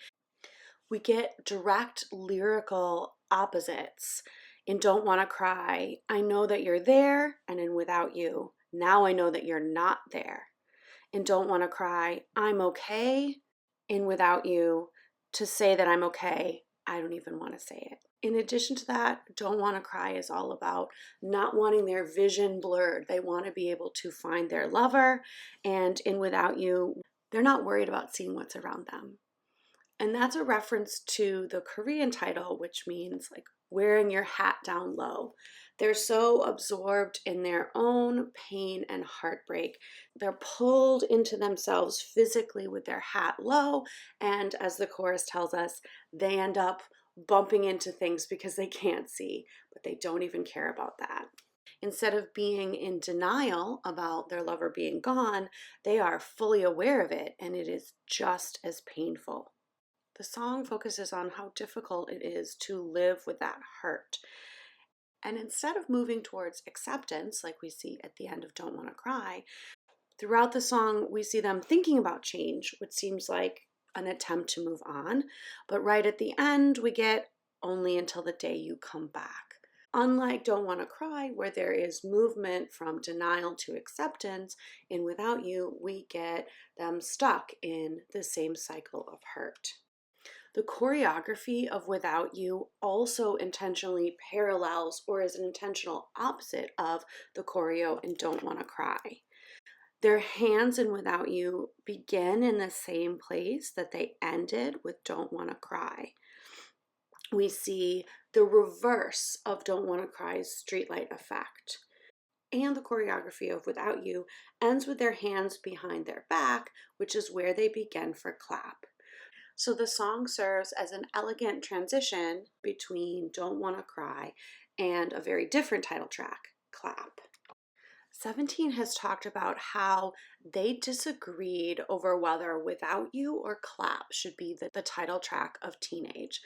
We get direct lyrical opposites. In Don't Wanna Cry, I know that you're there, and in Without You, now I know that you're not there. In Don't Wanna Cry, I'm okay. In Without You, to say that I'm okay, I don't even want to say it. In addition to that, Don't Wanna Cry is all about not wanting their vision blurred. They want to be able to find their lover, and in Without You, they're not worried about seeing what's around them. And that's a reference to the Korean title, which means like wearing your hat down low. They're so absorbed in their own pain and heartbreak. They're pulled into themselves physically with their hat low. And as the chorus tells us, they end up bumping into things because they can't see, but they don't even care about that. Instead of being in denial about their lover being gone, they are fully aware of it, and it is just as painful. The song focuses on how difficult it is to live with that hurt. And instead of moving towards acceptance, like we see at the end of Don't Wanna Cry, throughout the song we see them thinking about change, which seems like an attempt to move on. But right at the end, we get Only Until the Day You Come Back. Unlike Don't Wanna Cry, where there is movement from denial to acceptance, in Without You, we get them stuck in the same cycle of hurt. The choreography of Without You also intentionally parallels or is an intentional opposite of the choreo in Don't Wanna Cry. Their hands in Without You begin in the same place that they ended with Don't Wanna Cry. We see the reverse of Don't Wanna Cry's streetlight effect. And the choreography of Without You ends with their hands behind their back, which is where they begin for clap. So the song serves as an elegant transition between Don't Wanna Cry and a very different title track, Clap. 17 has talked about how they disagreed over whether Without You or Clap should be the title track of Teenage.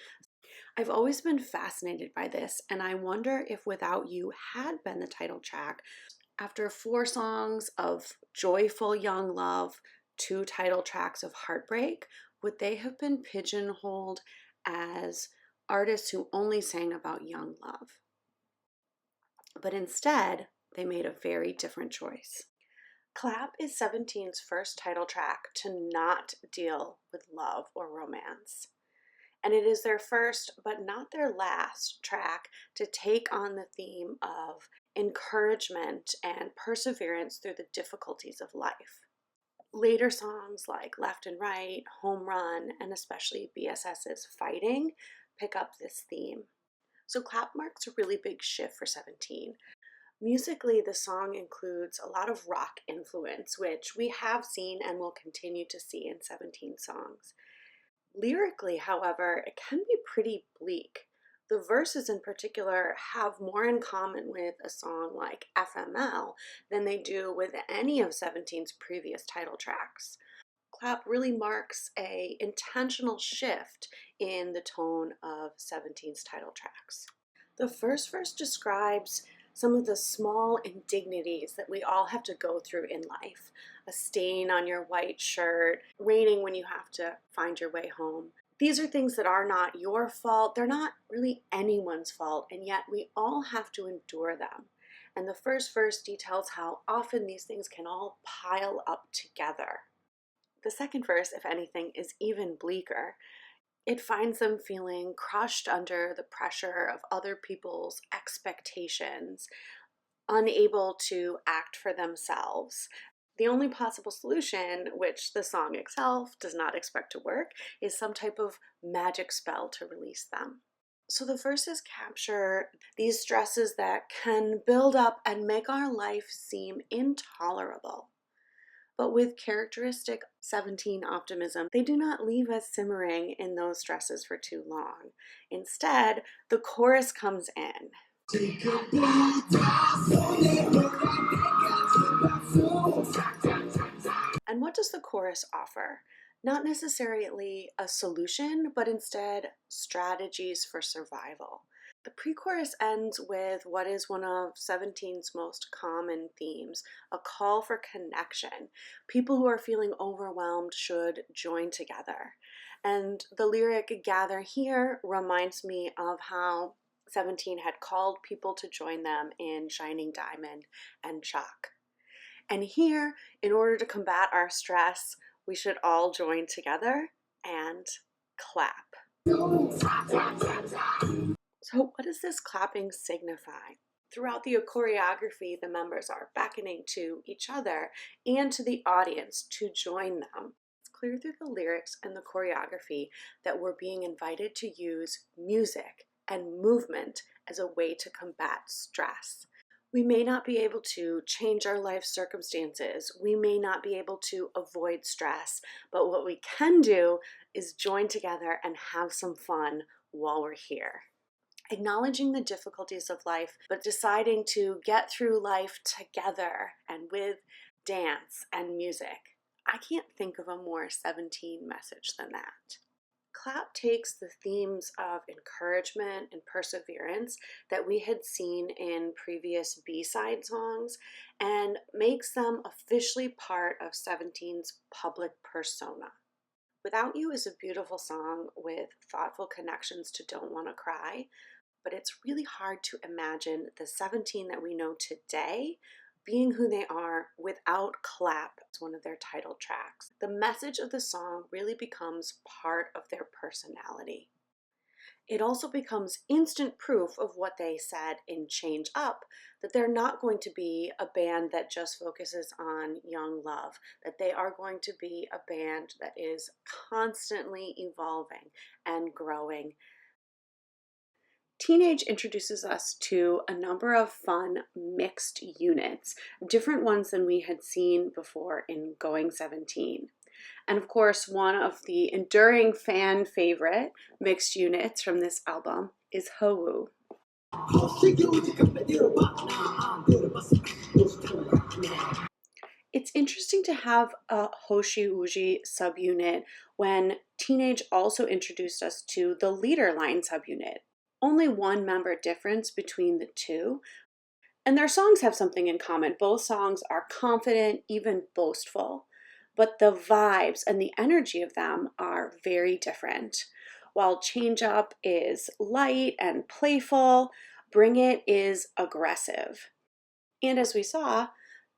I've always been fascinated by this, and I wonder if Without You had been the title track. After 4 songs of joyful young love, 2 title tracks of heartbreak, would they have been pigeonholed as artists who only sang about young love? But instead, they made a very different choice. Clap is 17's first title track to not deal with love or romance. And it is their first, but not their last, track to take on the theme of encouragement and perseverance through the difficulties of life. Later songs like Left and Right, Home Run, and especially BSS's Fighting pick up this theme. So Clap marks a really big shift for 17. Musically, the song includes a lot of rock influence, which we have seen and will continue to see in 17 songs. Lyrically, however, it can be pretty bleak. The verses in particular have more in common with a song like FML than they do with any of 17's previous title tracks. Clap really marks an intentional shift in the tone of 17's title tracks. The first verse describes some of the small indignities that we all have to go through in life. A stain on your white shirt, raining when you have to find your way home. These are things that are not your fault. They're not really anyone's fault, and yet we all have to endure them. And the first verse details how often these things can all pile up together. The second verse, if anything, is even bleaker. It finds them feeling crushed under the pressure of other people's expectations, unable to act for themselves. The only possible solution, which the song itself does not expect to work, is some type of magic spell to release them. So the verses capture these stresses that can build up and make our life seem intolerable. But with characteristic 17 optimism, they do not leave us simmering in those stresses for too long. Instead, the chorus comes in. And what does the chorus offer? Not necessarily a solution, but instead strategies for survival. The pre-chorus ends with what is one of 17's most common themes, a call for connection. People who are feeling overwhelmed should join together. And the lyric "gather here" reminds me of how 17 had called people to join them in Shining Diamond and Chalk. And here, in order to combat our stress, we should all join together and clap. So what does this clapping signify? Throughout the choreography, the members are beckoning to each other and to the audience to join them. It's clear through the lyrics and the choreography that we're being invited to use music and movement as a way to combat stress. We may not be able to change our life circumstances. We may not be able to avoid stress, but what we can do is join together and have some fun while we're here. Acknowledging the difficulties of life, but deciding to get through life together and with dance and music. I can't think of a more 17 message than that. Clap takes the themes of encouragement and perseverance that we had seen in previous B-side songs and makes them officially part of 17's public persona. Without You is a beautiful song with thoughtful connections to Don't Wanna Cry, but it's really hard to imagine the 17 that we know today being who they are without Clap as one of their title tracks. The message of the song really becomes part of their personality. It also becomes instant proof of what they said in Change Up, that they're not going to be a band that just focuses on young love, that they are going to be a band that is constantly evolving and growing. Teenage introduces us to a number of fun mixed units, different ones than we had seen before in Going 17. And of course, one of the enduring fan favorite mixed units from this album is Ho-Woo. It's interesting to have a Hoshi Uji subunit when Teenage also introduced us to the leader line subunit. Only one member difference between the two, and their songs have something in common. Both songs are confident, even boastful, but the vibes and the energy of them are very different. While Change Up is light and playful, Bring It is aggressive. And as we saw,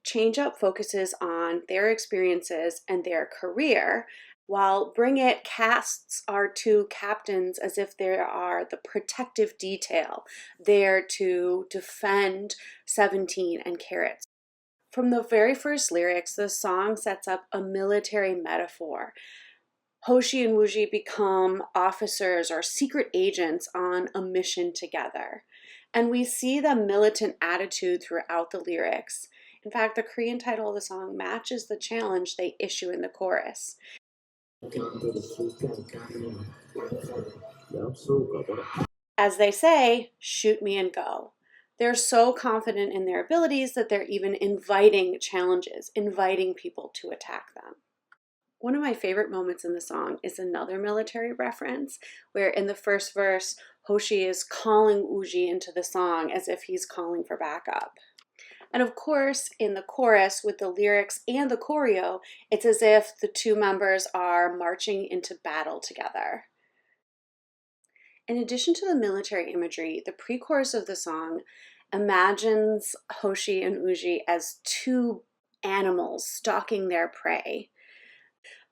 Change Up focuses on their experiences and their career, while Bring It casts our two captains as if they are the protective detail, there to defend 17 and Carrots. From the very first lyrics, the song sets up a military metaphor. Hoshi and Wuji become officers or secret agents on a mission together. And we see the militant attitude throughout the lyrics. In fact, the Korean title of the song matches the challenge they issue in the chorus. As they say, shoot me and go. They're so confident in their abilities that they're even inviting challenges, inviting people to attack them. One of my favorite moments in the song is another military reference, where in the first verse, Hoshi is calling Uji into the song as if he's calling for backup. And of course, in the chorus with the lyrics and the choreo, it's as if the two members are marching into battle together. In addition to the military imagery, the pre-chorus of the song imagines Hoshi and Uji as two animals stalking their prey.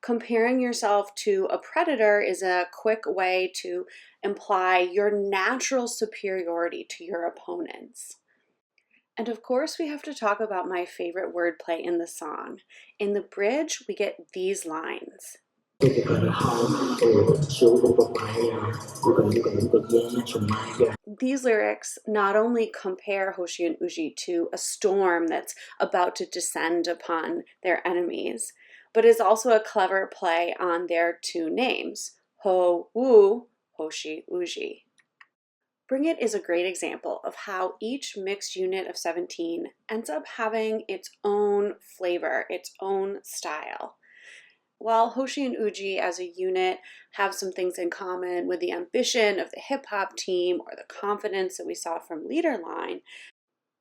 Comparing yourself to a predator is a quick way to imply your natural superiority to your opponents. And of course, we have to talk about my favorite wordplay in the song. In the bridge, we get these lines. These lyrics not only compare Hoshi and Uji to a storm that's about to descend upon their enemies, but is also a clever play on their two names, Ho Woo, Hoshi Uji. Bring It is a great example of how each mixed unit of 17 ends up having its own flavor, its own style. While Hoshi and Uji as a unit have some things in common with the ambition of the hip-hop team or the confidence that we saw from Leader Line,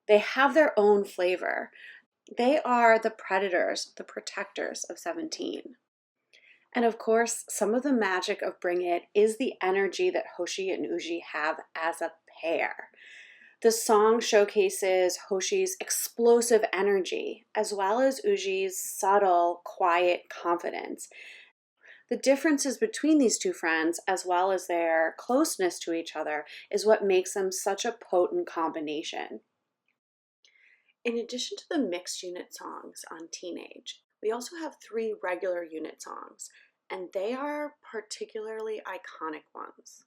they have their own flavor. They are the predators, the protectors of 17. And of course, some of the magic of Bring It is the energy that Hoshi and Uji have as a pair. The song showcases Hoshi's explosive energy, as well as Uji's subtle, quiet confidence. The differences between these two friends, as well as their closeness to each other, is what makes them such a potent combination. In addition to the mixed unit songs on Teenage, we also have 3 regular unit songs, and they are particularly iconic ones.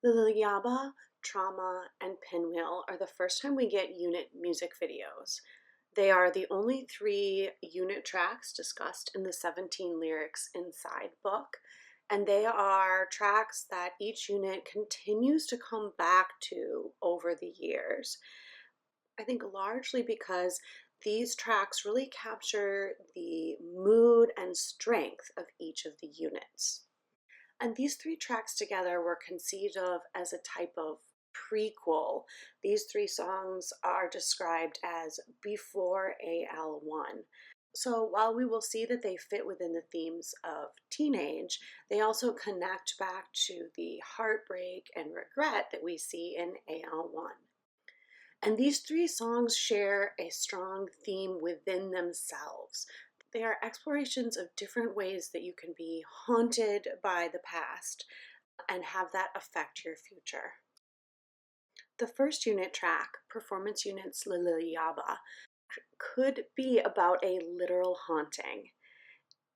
Lilili Yabbay, Trauma, and Pinwheel are the first time we get unit music videos. They are the only 3 unit tracks discussed in the 17 lyrics inside book, and they are tracks that each unit continues to come back to over the years. I think largely because these tracks really capture the mood and strength of each of the units. And these 3 tracks together were conceived of as a type of prequel. These 3 songs are described as before AL1. So while we will see that they fit within the themes of Teenage, they also connect back to the heartbreak and regret that we see in AL1. And these 3 songs share a strong theme within themselves. They are explorations of different ways that you can be haunted by the past and have that affect your future. The first unit track, Performance Unit's Lilili Yabbay, could be about a literal haunting.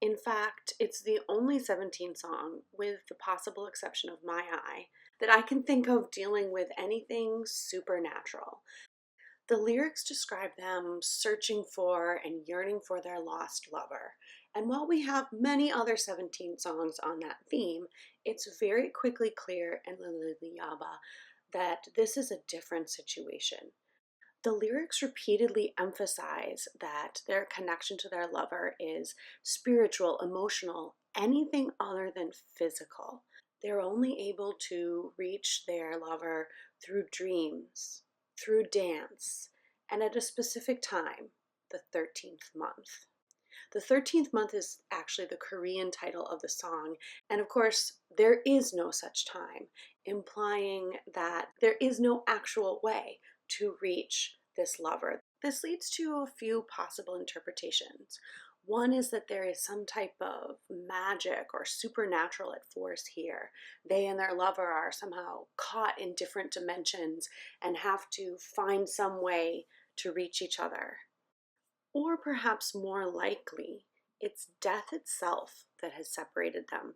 In fact, it's the only 17 song, with the possible exception of My Eye, that I can think of dealing with anything supernatural. The lyrics describe them searching for and yearning for their lost lover. And while we have many other 17 songs on that theme, it's very quickly clear in Lilili Yabbay that this is a different situation. The lyrics repeatedly emphasize that their connection to their lover is spiritual, emotional, anything other than physical. They're only able to reach their lover through dreams, through dance, and at a specific time, the 13th month. The 13th month is actually the Korean title of the song, and of course, there is no such time, implying that there is no actual way to reach this lover. This leads to a few possible interpretations. One is that there is some type of magic or supernatural at force here. They and their lover are somehow caught in different dimensions and have to find some way to reach each other. Or perhaps more likely, it's death itself that has separated them.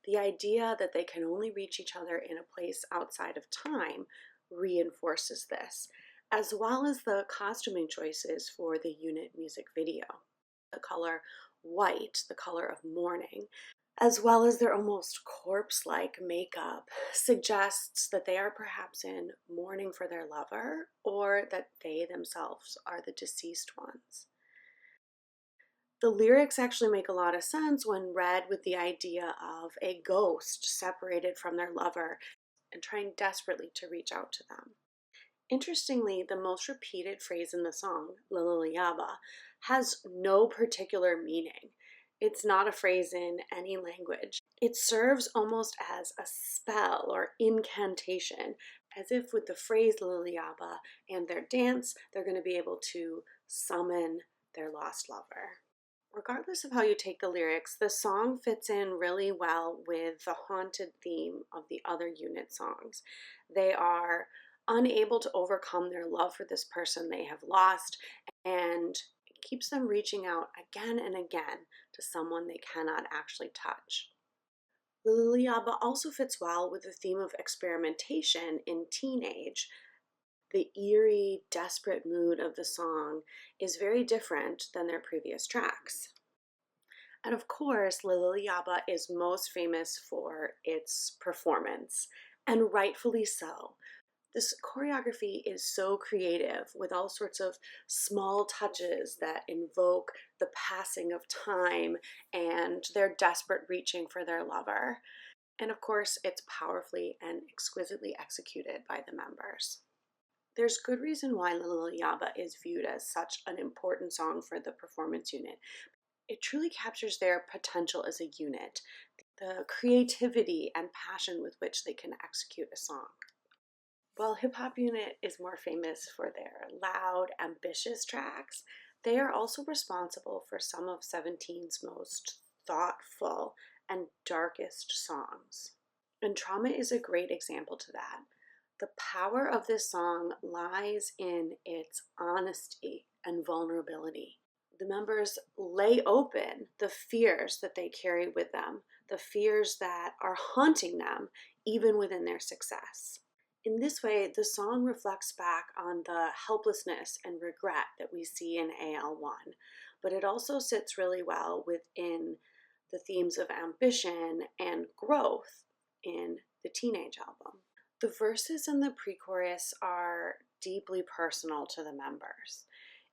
The idea that they can only reach each other in a place outside of time reinforces this, as well as the costuming choices for the unit music video. The color white, the color of mourning, as well as their almost corpse-like makeup, suggests that they are perhaps in mourning for their lover, or that they themselves are the deceased ones. The lyrics actually make a lot of sense when read with the idea of a ghost separated from their lover and trying desperately to reach out to them. Interestingly, the most repeated phrase in the song, Lilili Yabbay, has no particular meaning. It's not a phrase in any language. It serves almost as a spell or incantation, as if with the phrase Lilili Yabbay and their dance, they're going to be able to summon their lost lover. Regardless of how you take the lyrics, the song fits in really well with the haunted theme of the other unit songs. They are unable to overcome their love for this person they have lost, and it keeps them reaching out again and again to someone they cannot actually touch. Lilili Yabbay also fits well with the theme of experimentation in teenage. The eerie, desperate mood of the song is very different than their previous tracks. And of course, Lilili Yabbay is most famous for its performance, and rightfully so. This choreography is so creative, with all sorts of small touches that invoke the passing of time and their desperate reaching for their lover. And of course, it's powerfully and exquisitely executed by the members. There's good reason why Lilili Yabbay is viewed as such an important song for the performance unit. It truly captures their potential as a unit, the creativity and passion with which they can execute a song. While Hip Hop Unit is more famous for their loud, ambitious tracks, they are also responsible for some of 17's most thoughtful and darkest songs. And Trauma is a great example to that. The power of this song lies in its honesty and vulnerability. The members lay open the fears that they carry with them, the fears that are haunting them even within their success. In this way, the song reflects back on the helplessness and regret that we see in AL1, but it also sits really well within the themes of ambition and growth in the Teenage album. The verses and the pre-chorus are deeply personal to the members.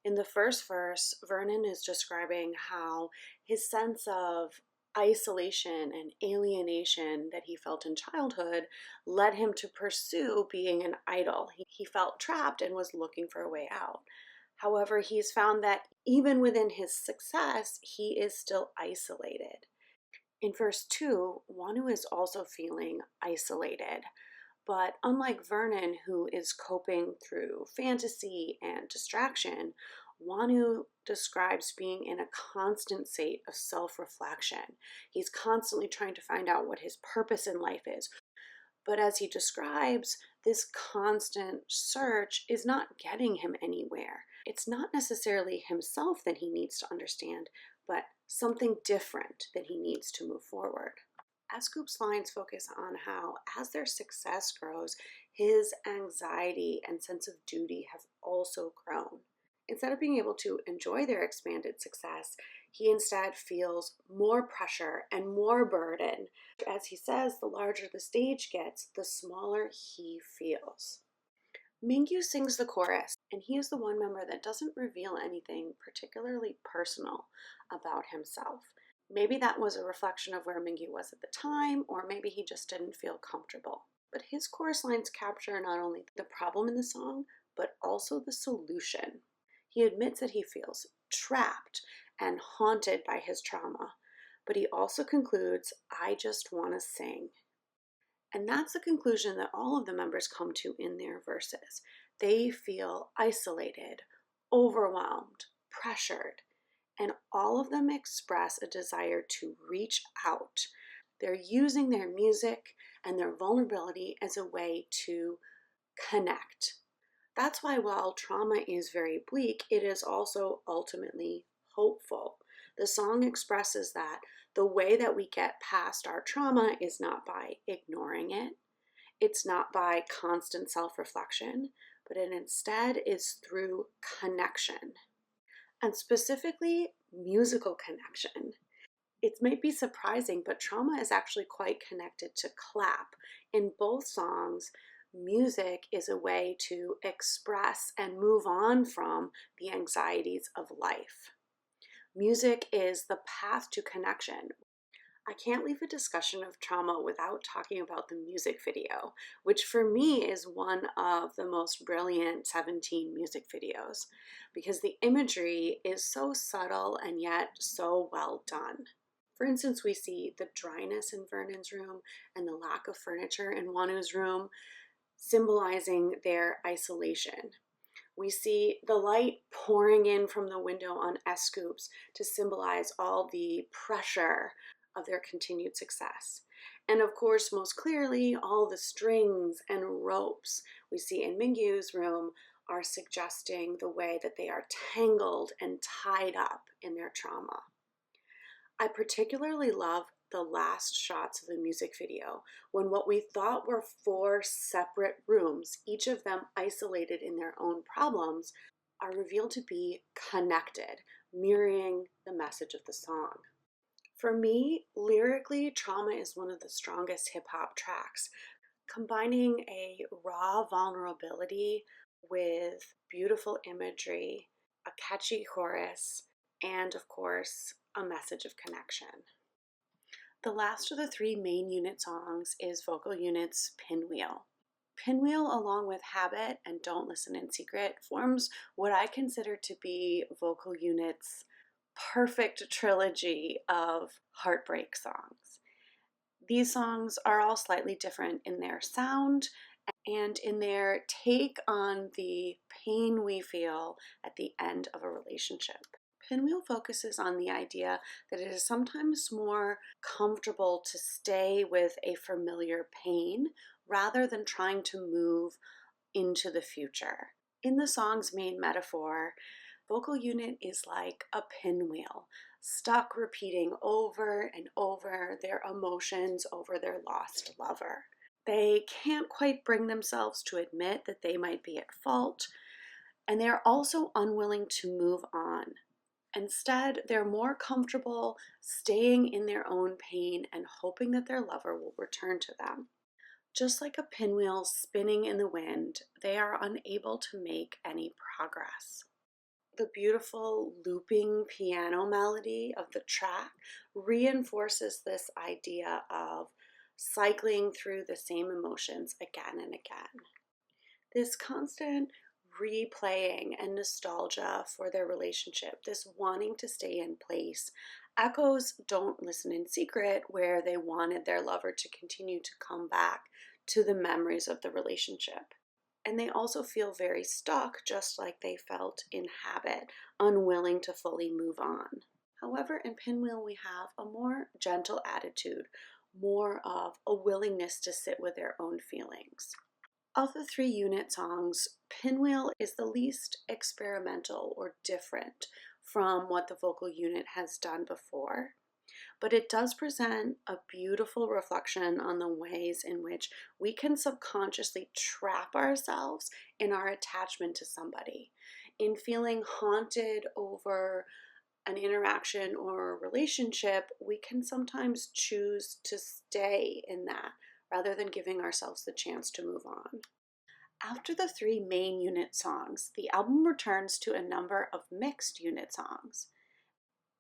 In the first verse, Vernon is describing how his sense of isolation and alienation that he felt in childhood led him to pursue being an idol. He felt trapped and was looking for a way out. However, he's found that even within his success, he is still isolated. In verse 2, Wonu is also feeling isolated. But unlike Vernon, who is coping through fantasy and distraction, Wonu describes being in a constant state of self-reflection. He's constantly trying to find out what his purpose in life is. But as he describes, this constant search is not getting him anywhere. It's not necessarily himself that he needs to understand, but something different that he needs to move forward. Scoop's lines focus on how, as their success grows, his anxiety and sense of duty have also grown. Instead of being able to enjoy their expanded success, He instead feels more pressure and more burden. As he says, the larger the stage gets, the smaller he feels. Mingyu sings the chorus, and he is the one member that doesn't reveal anything particularly personal about himself. Maybe that was a reflection of where Mingyu was at the time, or maybe he just didn't feel comfortable. But his chorus lines capture not only the problem in the song, but also the solution. He admits that he feels trapped and haunted by his trauma, but he also concludes, "I just want to sing." And that's the conclusion that all of the members come to in their verses. They feel isolated, overwhelmed, pressured, and all of them express a desire to reach out. They're using their music and their vulnerability as a way to connect. That's why while trauma is very bleak, it is also ultimately hopeful. The song expresses that the way that we get past our trauma is not by ignoring it, it's not by constant self-reflection, but it instead is through connection, and specifically musical connection. It might be surprising, but trauma is actually quite connected to clap. In both songs, music is a way to express and move on from the anxieties of life. Music is the path to connection. I can't leave a discussion of trauma without talking about the music video, which for me is one of the most brilliant 17 music videos, because the imagery is so subtle and yet so well done. For instance, we see the dryness in Vernon's room and the lack of furniture in Wanu's room, symbolizing their isolation. We see the light pouring in from the window on S Scoops to symbolize all the pressure of their continued success. And of course, most clearly, all the strings and ropes we see in Mingyu's room are suggesting the way that they are tangled and tied up in their trauma. I particularly love the last shots of the music video, when what we thought were 4 separate rooms, each of them isolated in their own problems, are revealed to be connected, mirroring the message of the song. For me, lyrically, Trauma is one of the strongest hip-hop tracks, combining a raw vulnerability with beautiful imagery, a catchy chorus, and of course, a message of connection. The last of the 3 main unit songs is vocal unit's Pinwheel. Pinwheel, along with Habit and Don't Listen in Secret, forms what I consider to be vocal unit's perfect trilogy of heartbreak songs. These songs are all slightly different in their sound and in their take on the pain we feel at the end of a relationship. Pinwheel focuses on the idea that it is sometimes more comfortable to stay with a familiar pain rather than trying to move into the future. In the song's main metaphor, vocal unit is like a pinwheel, stuck repeating over and over their emotions over their lost lover. They can't quite bring themselves to admit that they might be at fault, and they're also unwilling to move on. Instead, they're more comfortable staying in their own pain and hoping that their lover will return to them. Just like a pinwheel spinning in the wind, they are unable to make any progress. The beautiful looping piano melody of the track reinforces this idea of cycling through the same emotions again and again. This constant replaying and nostalgia for their relationship, this wanting to stay in place, echoes Don't Listen in Secret, where they wanted their lover to continue to come back to the memories of the relationship. And they also feel very stuck, just like they felt in Habit, unwilling to fully move on. However, in Pinwheel, we have a more gentle attitude, more of a willingness to sit with their own feelings. Of the 3 unit songs, Pinwheel is the least experimental or different from what the vocal unit has done before, but it does present a beautiful reflection on the ways in which we can subconsciously trap ourselves in our attachment to somebody, in feeling haunted over an interaction or a relationship, we can sometimes choose to stay in that rather than giving ourselves the chance to move on. After the three main unit songs, the album returns to a number of mixed unit songs.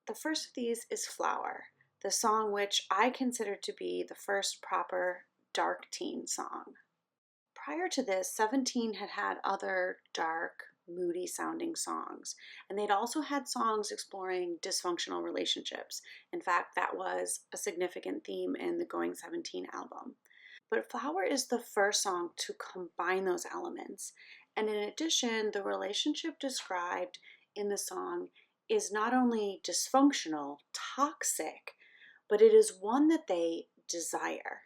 The first of these is Flower, the song which I consider to be the first proper dark teen song. Prior to this, 17 had had other dark, moody sounding songs, and they'd also had songs exploring dysfunctional relationships. In fact, that was a significant theme in the Going 17 album. But Flower is the first song to combine those elements. And in addition, the relationship described in the song is not only dysfunctional, toxic, but it is one that they desire.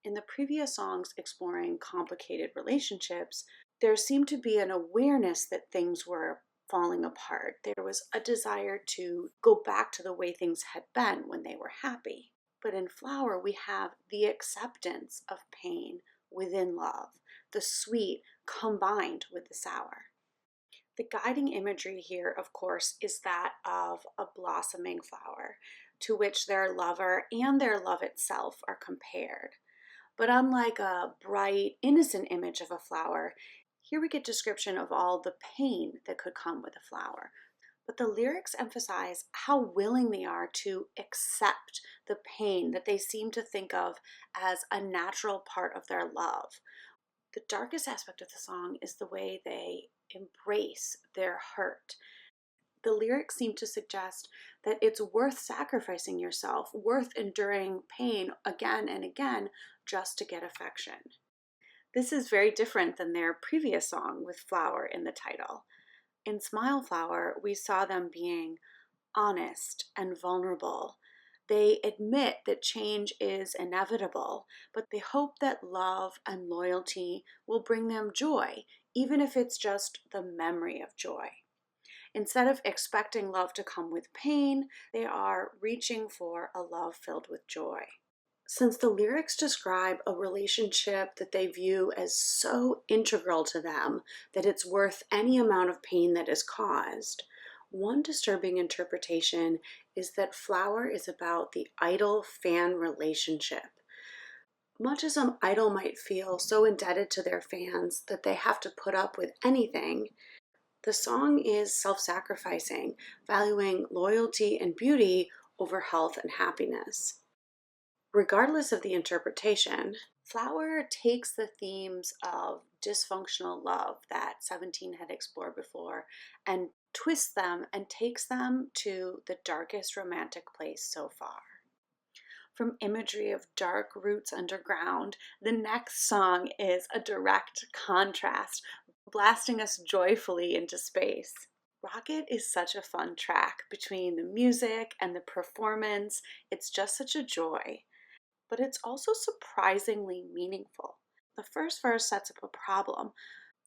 In the previous songs exploring complicated relationships, there seemed to be an awareness that things were falling apart. There was a desire to go back to the way things had been when they were happy. But in Flower, we have the acceptance of pain within love, the sweet combined with the sour. The guiding imagery here, of course, is that of a blossoming flower to which their lover and their love itself are compared. But unlike a bright, innocent image of a flower, here we get description of all the pain that could come with a flower. But the lyrics emphasize how willing they are to accept the pain that they seem to think of as a natural part of their love. The darkest aspect of the song is the way they embrace their hurt. The lyrics seem to suggest that it's worth sacrificing yourself, worth enduring pain again and again just to get affection. This is very different than their previous song with Flower in the title. In Smile Flower, we saw them being honest and vulnerable. They admit that change is inevitable, but they hope that love and loyalty will bring them joy, even if it's just the memory of joy. Instead of expecting love to come with pain, they are reaching for a love filled with joy. Since the lyrics describe a relationship that they view as so integral to them that it's worth any amount of pain that is caused, one disturbing interpretation is that Flower is about the idol-fan relationship. Much as an idol might feel so indebted to their fans that they have to put up with anything, the song is self-sacrificing, valuing loyalty and beauty over health and happiness. Regardless of the interpretation, Flower takes the themes of dysfunctional love that 17 had explored before and twists them and takes them to the darkest romantic place so far. From imagery of dark roots underground, the next song is a direct contrast, blasting us joyfully into space. Rocket is such a fun track. Between the music and the performance, it's just such a joy. But it's also surprisingly meaningful. The first verse sets up a problem,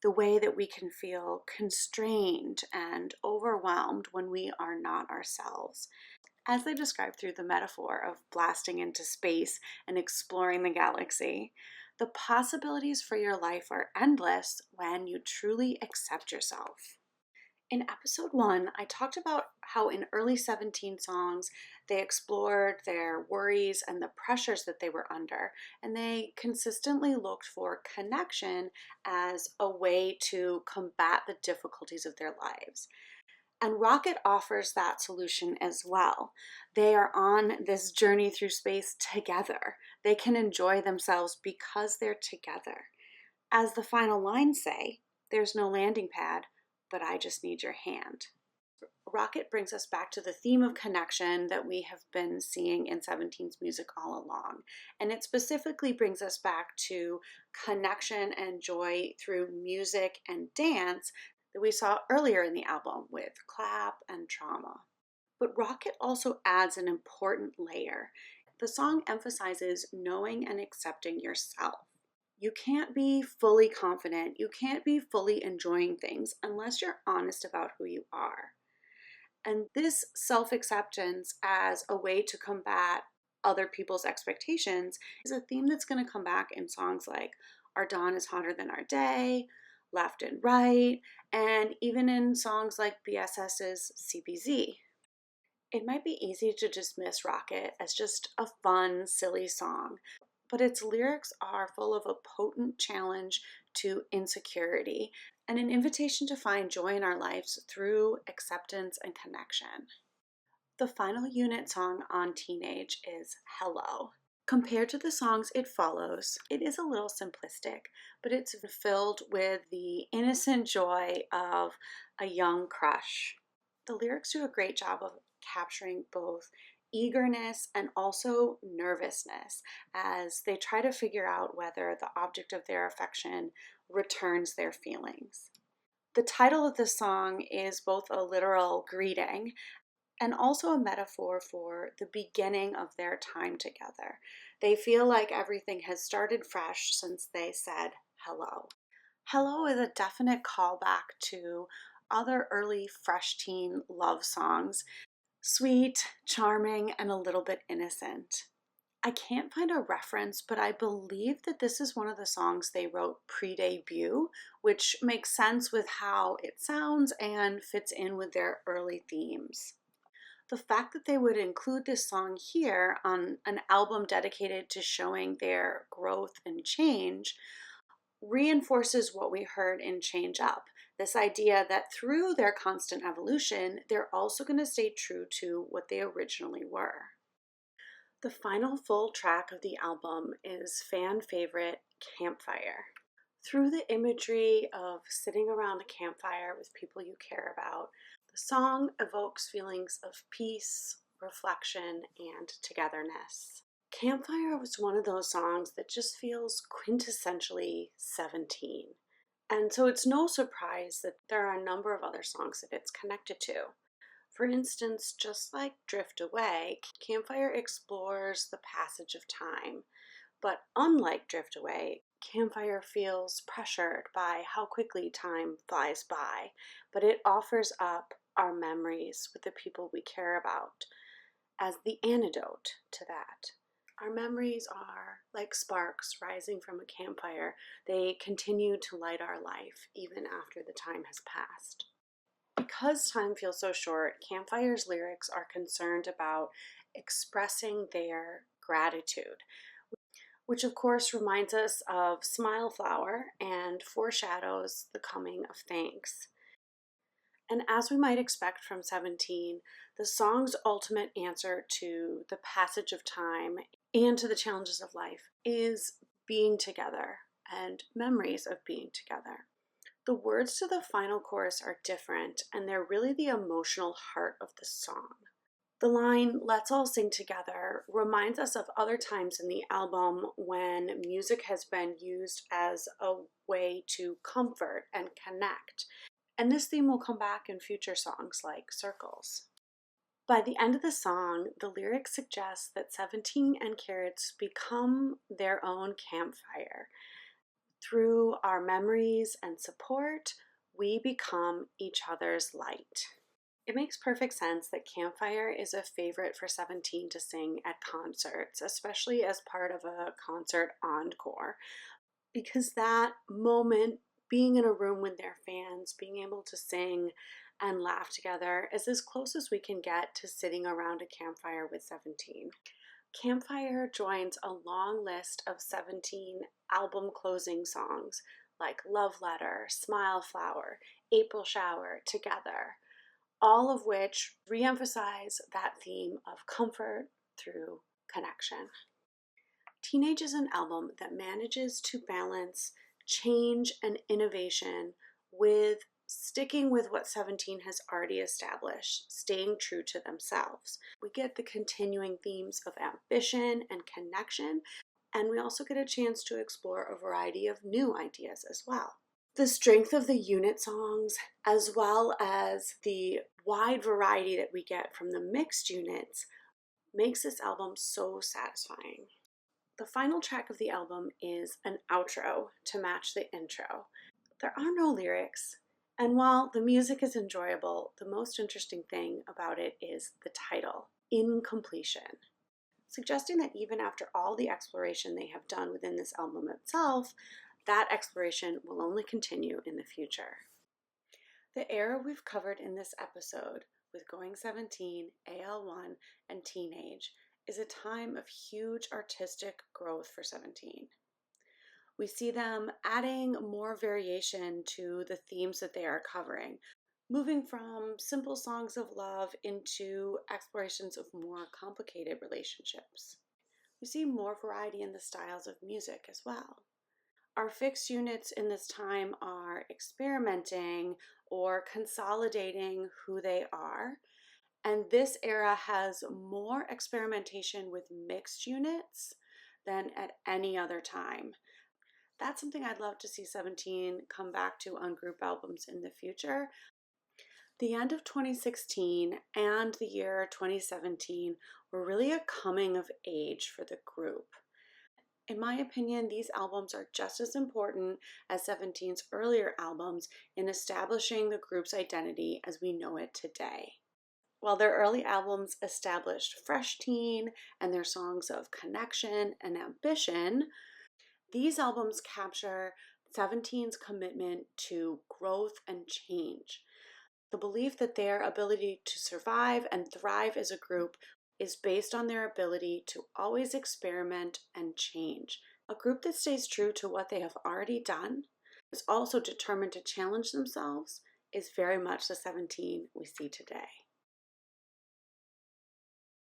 the way that we can feel constrained and overwhelmed when we are not ourselves. As they describe through the metaphor of blasting into space and exploring the galaxy, the possibilities for your life are endless when you truly accept yourself. In episode 1, I talked about how in early 17 songs, they explored their worries and the pressures that they were under, and they consistently looked for connection as a way to combat the difficulties of their lives. And Rocket offers that solution as well. They are on this journey through space together. They can enjoy themselves because they're together. As the final lines say, there's no landing pad, but I just need your hand. Rocket brings us back to the theme of connection that we have been seeing in 17's music all along. And it specifically brings us back to connection and joy through music and dance that we saw earlier in the album with Clap and Trauma. But Rocket also adds an important layer. The song emphasizes knowing and accepting yourself. You can't be fully confident, you can't be fully enjoying things unless you're honest about who you are. And this self-acceptance as a way to combat other people's expectations is a theme that's going to come back in songs like Our Dawn is Hotter Than Our Day, Left and Right, and even in songs like BSS's CBZ. It might be easy to dismiss Rocket as just a fun, silly song, but its lyrics are full of a potent challenge to insecurity and an invitation to find joy in our lives through acceptance and connection. The final unit song on Teenage is Hello. Compared to the songs it follows, it is a little simplistic, but it's filled with the innocent joy of a young crush. The lyrics do a great job of capturing both eagerness and also nervousness as they try to figure out whether the object of their affection returns their feelings. The title of the song is both a literal greeting and also a metaphor for the beginning of their time together. They feel like everything has started fresh since they said hello. Hello is a definite callback to other early fresh teen love songs, sweet, charming, and a little bit innocent. I can't find a reference, but I believe that this is one of the songs they wrote pre-debut, which makes sense with how it sounds and fits in with their early themes. The fact that they would include this song here on an album dedicated to showing their growth and change reinforces what we heard in Change Up. This idea that through their constant evolution, they're also going to stay true to what they originally were. The final full track of the album is fan favorite Campfire. Through the imagery of sitting around a campfire with people you care about, the song evokes feelings of peace, reflection, and togetherness. Campfire was one of those songs that just feels quintessentially 17. And so it's no surprise that there are a number of other songs that it's connected to. For instance, just like Drift Away, Campfire explores the passage of time. But unlike Drift Away, Campfire feels pressured by how quickly time flies by, but it offers up our memories with the people we care about as the antidote to that. Our memories are like sparks rising from a campfire. They continue to light our life even after the time has passed. Because time feels so short, Campfire's lyrics are concerned about expressing their gratitude, which of course reminds us of Smile Flower and foreshadows the coming of thanks. And as we might expect from 17, the song's ultimate answer to the passage of time and to the challenges of life is being together and memories of being together. The words to the final chorus are different, and they're really the emotional heart of the song. The line, "Let's all sing together," reminds us of other times in the album when music has been used as a way to comfort and connect. And this theme will come back in future songs like Circles. By the end of the song, the lyrics suggest that 17 and Carrots become their own campfire. Through our memories and support, we become each other's light. It makes perfect sense that Campfire is a favorite for 17 to sing at concerts, especially as part of a concert encore, because that moment, being in a room with their fans, being able to sing and laugh together, is as close as we can get to sitting around a campfire with 17. Campfire joins a long list of 17 album closing songs like Love Letter, Smile Flower, April Shower, Together, all of which reemphasize that theme of comfort through connection. Teenage is an album that manages to balance change and innovation with sticking with what 17 has already established, staying true to themselves. We get the continuing themes of ambition and connection, and we also get a chance to explore a variety of new ideas as well. The strength of the unit songs, as well as the wide variety that we get from the mixed units, makes this album so satisfying. The final track of the album is an outro to match the intro. There are no lyrics, and while the music is enjoyable, the most interesting thing about it is the title, Incompletion, suggesting that even after all the exploration they have done within this album itself, that exploration will only continue in the future. The era we've covered in this episode, with Going 17, AL1, and Teenage is a time of huge artistic growth for 17. We see them adding more variation to the themes that they are covering, moving from simple songs of love into explorations of more complicated relationships. We see more variety in the styles of music as well. Our fixed units in this time are experimenting or consolidating who they are. And this era has more experimentation with mixed units than at any other time. That's something I'd love to see 17 come back to on group albums in the future. The end of 2016 and the year 2017 were really a coming of age for the group. In my opinion, these albums are just as important as 17's earlier albums in establishing the group's identity as we know it today. While their early albums established Fresh Teen and their songs of connection and ambition, these albums capture 17's commitment to growth and change. The belief that their ability to survive and thrive as a group is based on their ability to always experiment and change. A group that stays true to what they have already done, is also determined to challenge themselves, is very much the 17 we see today.